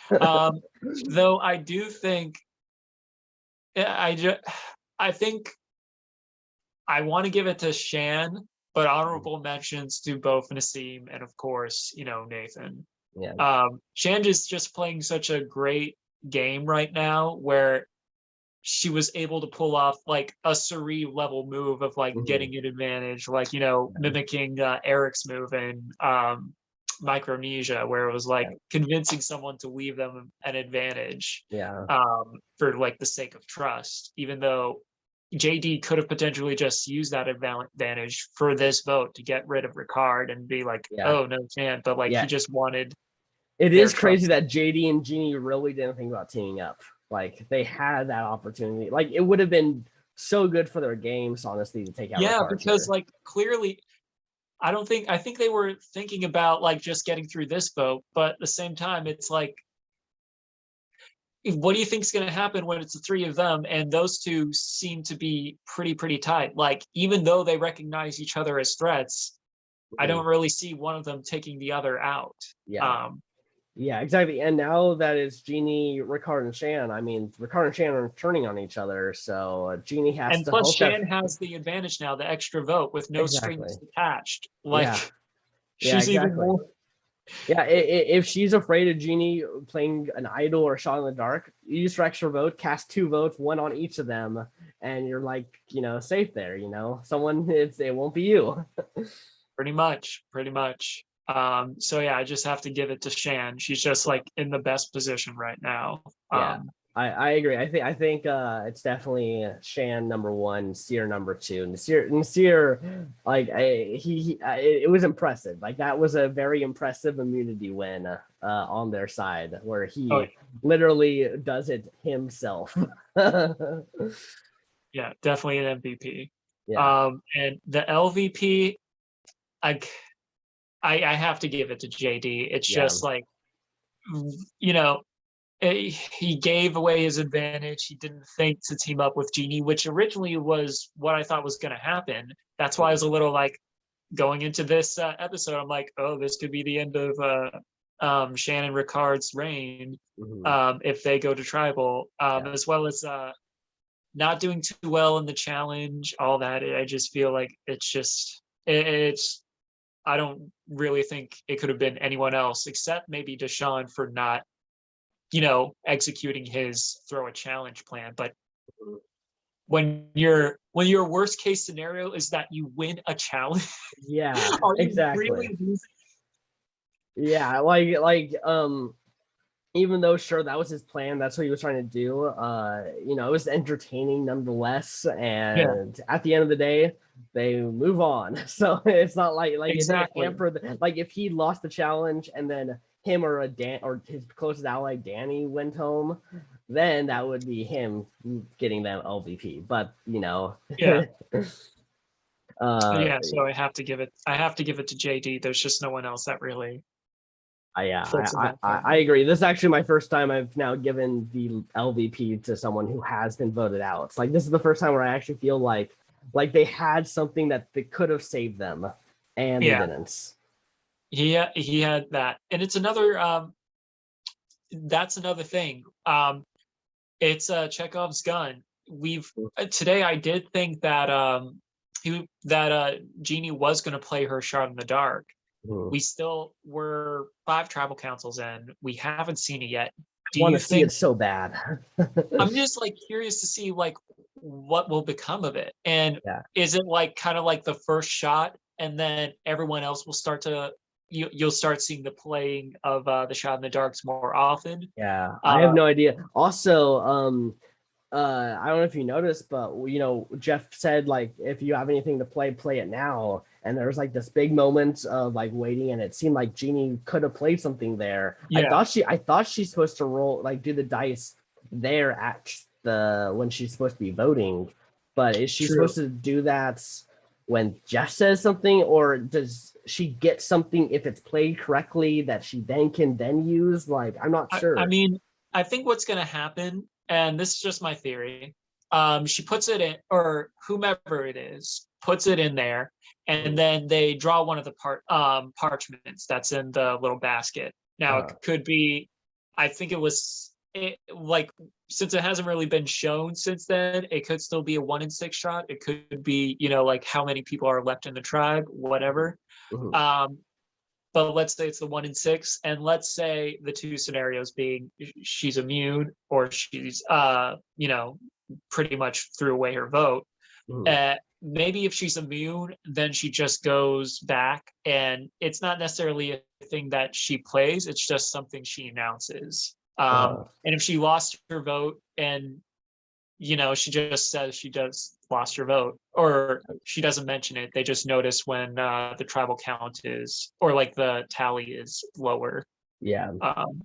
Though I do think, I think I want to give it to Shan, but honorable mentions to both Nasim and of course, you know, Nathan. Shan is just playing such a great game right now, where she was able to pull off like a Suri level move of like getting an advantage, like, you know, mimicking Eric's move in Micronesia, where it was like convincing someone to leave them an advantage for like the sake of trust, even though JD could have potentially just used that advantage for this vote to get rid of Ricard and be like, oh, no chance, but like he just wanted. It is crazy that JD and Jeannie really didn't think about teaming up. Like, they had that opportunity. Like, it would have been so good for their games, honestly, to take out. Yeah, because like clearly, I think they were thinking about like just getting through this vote, but at the same time, it's like, what do you think is going to happen when it's the 3 of them? And those 2 seem to be pretty tight. Like, even though they recognize each other as threats, I don't really see one of them taking the other out. Yeah, exactly. And now that it's Jeannie, Ricard, and Shan, I mean, Ricard and Shan are turning on each other, so Jeannie has and to. And plus, Shan has the advantage now, the extra vote with no strings attached. Like, she's even more. Yeah, if she's afraid of Jeannie playing an idol or shot in the dark, you use your extra vote, cast 2 votes, 1 on each of them, and you're like, you know, safe there. You know, it won't be you. Pretty much. So yeah, I just have to give it to Shan. She's just like in the best position right now. I agree. I think it's definitely Shan number one, Seer number two. Nasir, like it was impressive. Like that was a very impressive immunity win on their side, where Oh, he literally does it himself. yeah, definitely an MVP. Yeah, And the LVP, I I have to give it to JD. It's yeah, just like, you know, he gave away his advantage. He didn't think to team up with Genie, which originally was what I thought was going to happen. That's why I was a little like going into this episode. I'm like, oh, this could be the end of Shannon Ricard's reign mhm, if they go to tribal, yeah, as well as not doing too well in the challenge. All that. I just feel like it's just it's. I don't really think it could have been anyone else except maybe Deshaun for not, executing his throw a challenge plan. But when your worst case scenario is that you win a challenge, yeah, are you exactly. really losing? Yeah, even though sure that was his plan, that's what he was trying to do. It was entertaining nonetheless. Yeah, And at the end of the day, they move on. So it's not like it didn't exactly. hamper like if he lost the challenge and then him or or his closest ally Danny went home, then that would be him getting them LVP. But Yeah, uh yeah. So I have to give it to JD. There's just no one else that really yeah, fits in that I category. agree. This is actually my first time I've now given the LVP to someone who has been voted out. It's like this is the first time where I actually feel like they had something that they could have saved them, and they Yeah, didn't. he had that, and it's another. That's another thing. It's Chekhov's gun. We've today. I did think that Jeannie was going to play her shot in the dark. Mhm. We still were 5 tribal councils in. We haven't seen it yet. I Do want you to see it think? so bad. I'm just like curious to see like what will become of it, and Yeah, is it like kind of like the first shot, and then everyone else will start to you'll start seeing the playing of the shot in the darks more often. yeah. I have Uh, no idea. Also, I don't know if you noticed, but Jeff said like if you have anything to play it now. And there was like this big moment of like waiting, and it seemed like Jeannie could have played something there. yeah, I thought she's supposed to roll like do the dice there at the when she's supposed to be voting, but is she true. supposed to do that when Jeff says something, or does she get something if it's played correctly that she then use? Like I'm not I sure. mean, I think what's going to happen, and this is just my theory. She puts it in, or whomever it is, puts it in there, and then they draw one of the parchments that's in the little basket. Now it Uh, could be, I think like since it hasn't really been shown since then, it could still be a 1 in 6 shot. It could be, like how many people are left in the tribe, whatever. mhm, Um, but let's say it's the 1 in 6, and let's say the two scenarios being she's immune or she's pretty much threw away her vote. mhm. Maybe if she's immune, then she just goes back, and it's not necessarily a thing that she plays, it's just something she announces. Uh, And if she lost her vote and she just says she just lost her vote, or she doesn't mention it. They just notice when the tribal count is, or like the tally is lower. yeah. Um,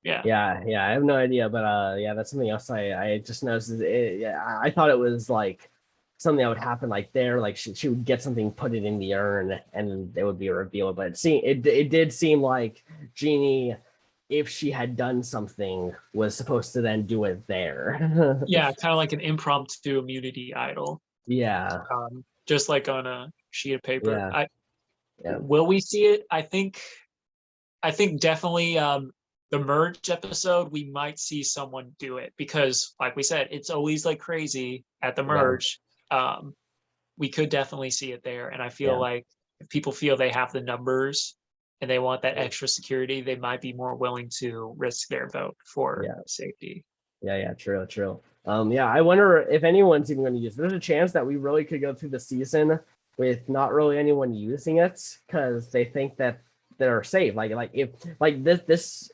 yeah, Yeah, I have no idea, but yeah, that's something else I just noticed. Yeah, I thought it was like something that would happen like there, like she would get something, put it in the urn, and it would be a reveal. But it did seem like Jeannie, if she had done something, was supposed to then do it there. yeah, kind of like an impromptu immunity idol, Yeah, just like on a sheet of paper. yeah, I yeah, Will we see it? I think definitely the merge episode we might see someone do it, because like we said, it's always like crazy at the yeah, merge. Um, we could definitely see it there. And I feel yeah, like if people feel they have the numbers and they want that extra security, they might be more willing to risk their vote for yeah. safety. Yeah, true, true. Yeah, I wonder if anyone's even going to use it. There's a chance that we really could go through the season with not really anyone using it because they think that they're safe. Like if like this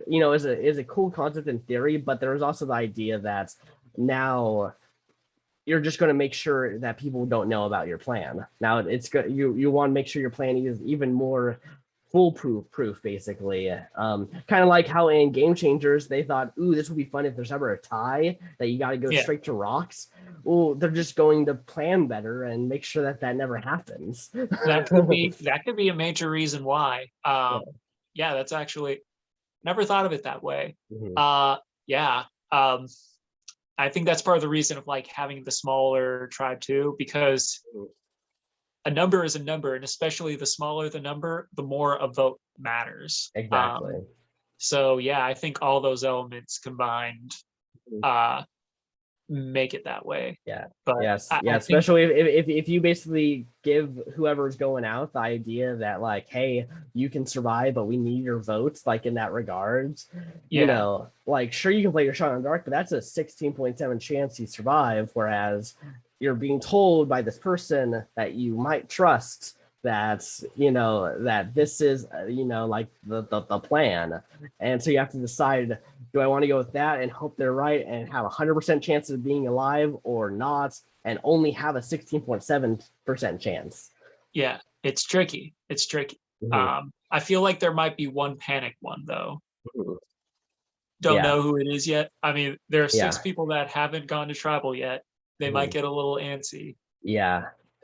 is a cool concept in theory, but there's also the idea that now you're just going to make sure that people don't know about your plan. Now it's good. You want to make sure your plan is even more foolproof, basically. Kind of like how in Game Changers they thought, ooh, this would be fun if there's ever a tie that you got to go straight to rocks. Well, they're just going to plan better and make sure that that never happens. That could be a major reason why. Yeah, that's actually never thought of it that way. Yeah. I think that's part of the reason of like having the smaller tribe too, because a number is a number, and especially the smaller the number, the more a vote matters. Exactly. So yeah, I think all those elements combined make it that way. Yeah. But especially if you basically give whoever's going out the idea that like, hey, you can survive, but we need your votes, like in that regards. You know, like sure you can play your shot in the dark, but that's a 16.7 chance you survive, whereas you're being told by this person that you might trust that that this is like the plan, and so you have to decide, do I want to go with that and hope they're right and have 100% chance of being alive, or not and only have a 16.7% chance? Yeah, it's tricky. I feel like there might be one panic one though. Don't know who it is yet. I mean, there are 6 people that haven't gone to tribal yet. They might get a little antsy.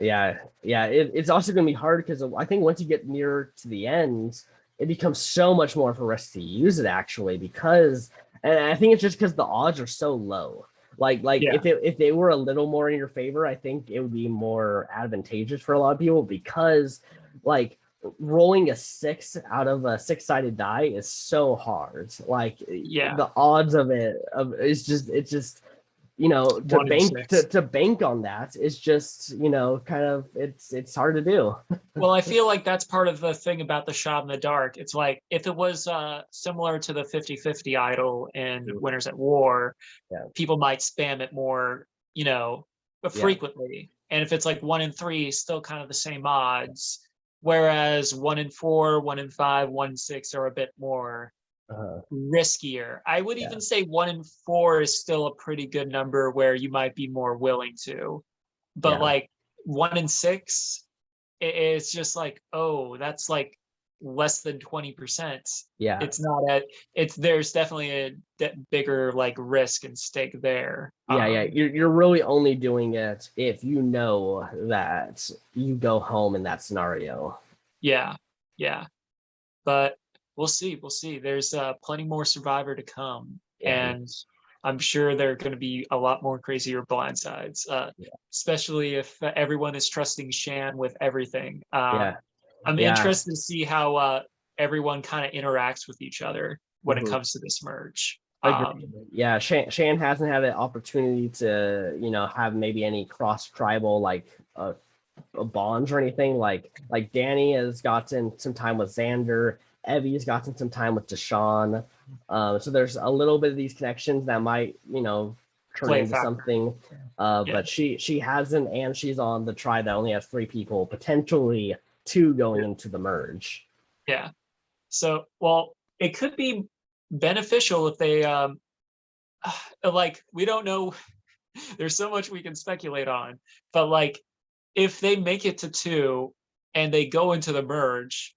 It's also going to be hard because I think once you get near to the end, it becomes so much more for us to use it actually, because, and I think it's just because the odds are so low. If they were a little more in your favor, I think it would be more advantageous for a lot of people, because like rolling a 6 out of a 6-sided die is so hard. The odds of it it's just to bank on that is just kind of it's hard to do. Well, I feel like that's part of the thing about the shot in the dark. It's like if it was similar to the 50-50 idol in Winners at War, people might spam it more frequently. And if it's like 1 in 3, still kind of the same odds, whereas 1 in 4, 1 in 5, 1 in 6 are a bit more riskier. I would even say 1 in 4 is still a pretty good number where you might be more willing to, but like 1 in 6, it's just like, oh, that's like less than 20%. It's not there's definitely a bigger like risk and stake there. You're really only doing it if you know that you go home in that scenario. But we'll see. There's plenty more Survivor to come, and I'm sure there are going to be a lot more crazier blindsides, especially if everyone is trusting Shan with everything. I'm interested to see how everyone kind of interacts with each other when it comes to this merge. Shan hasn't had an opportunity to have maybe any cross tribal like bonds or anything. Like Danny has gotten some time with Xander. Evie's gotten some time with Deshawn. So there's a little bit of these connections that might, turn into something. But she hasn't, and she's on the tribe that only has 3 people, potentially 2 going into the merge. Yeah. So, well, it could be beneficial if they, we don't know. There's so much we can speculate on, but like, if they make it to 2 and they go into the merge,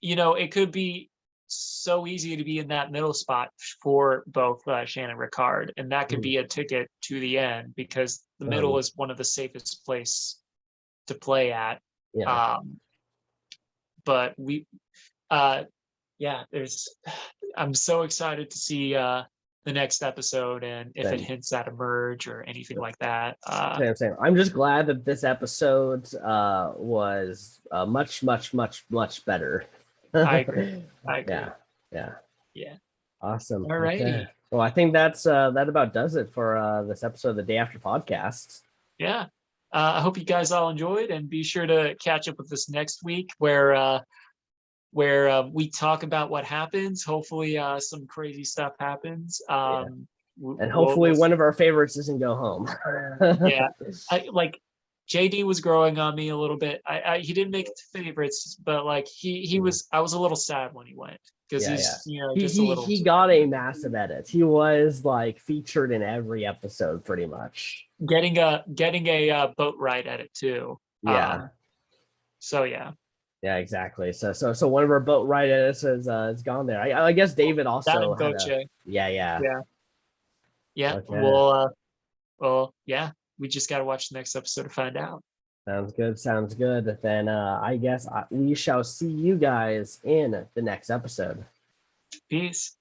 it could be so easy to be in that middle spot for both Shan and Ricard, and that could be a ticket to the end, because the middle is one of the safest place to play at. But I'm so excited to see the next episode, and if it hints at a merge or anything like that. I'm just glad that this episode was much, much, much, much better. I agree. Yeah. Awesome. All righty. Okay. Well, I think that about does it for this episode of the Day After Podcast. Yeah. I hope you guys all enjoyed, and be sure to catch up with us next week where we talk about what happens. Hopefully some crazy stuff happens. And hopefully one of our favorites doesn't go home. JD was growing on me a little bit. He didn't make it to favorites, but like I was a little sad when he went. because Yeah, he's he just a he little he got a massive edit. He was like featured in every episode pretty much. getting a boat ride at it too. Yeah. So yeah, Yeah, exactly. So one of our boat ride edits is gone there. I guess David that also and had a Goche. yeah. Yeah, yeah. Okay. Well, yeah. We just got to watch the next episode to find out. Sounds good. Sounds good. Then I guess we shall see you guys in the next episode. Peace.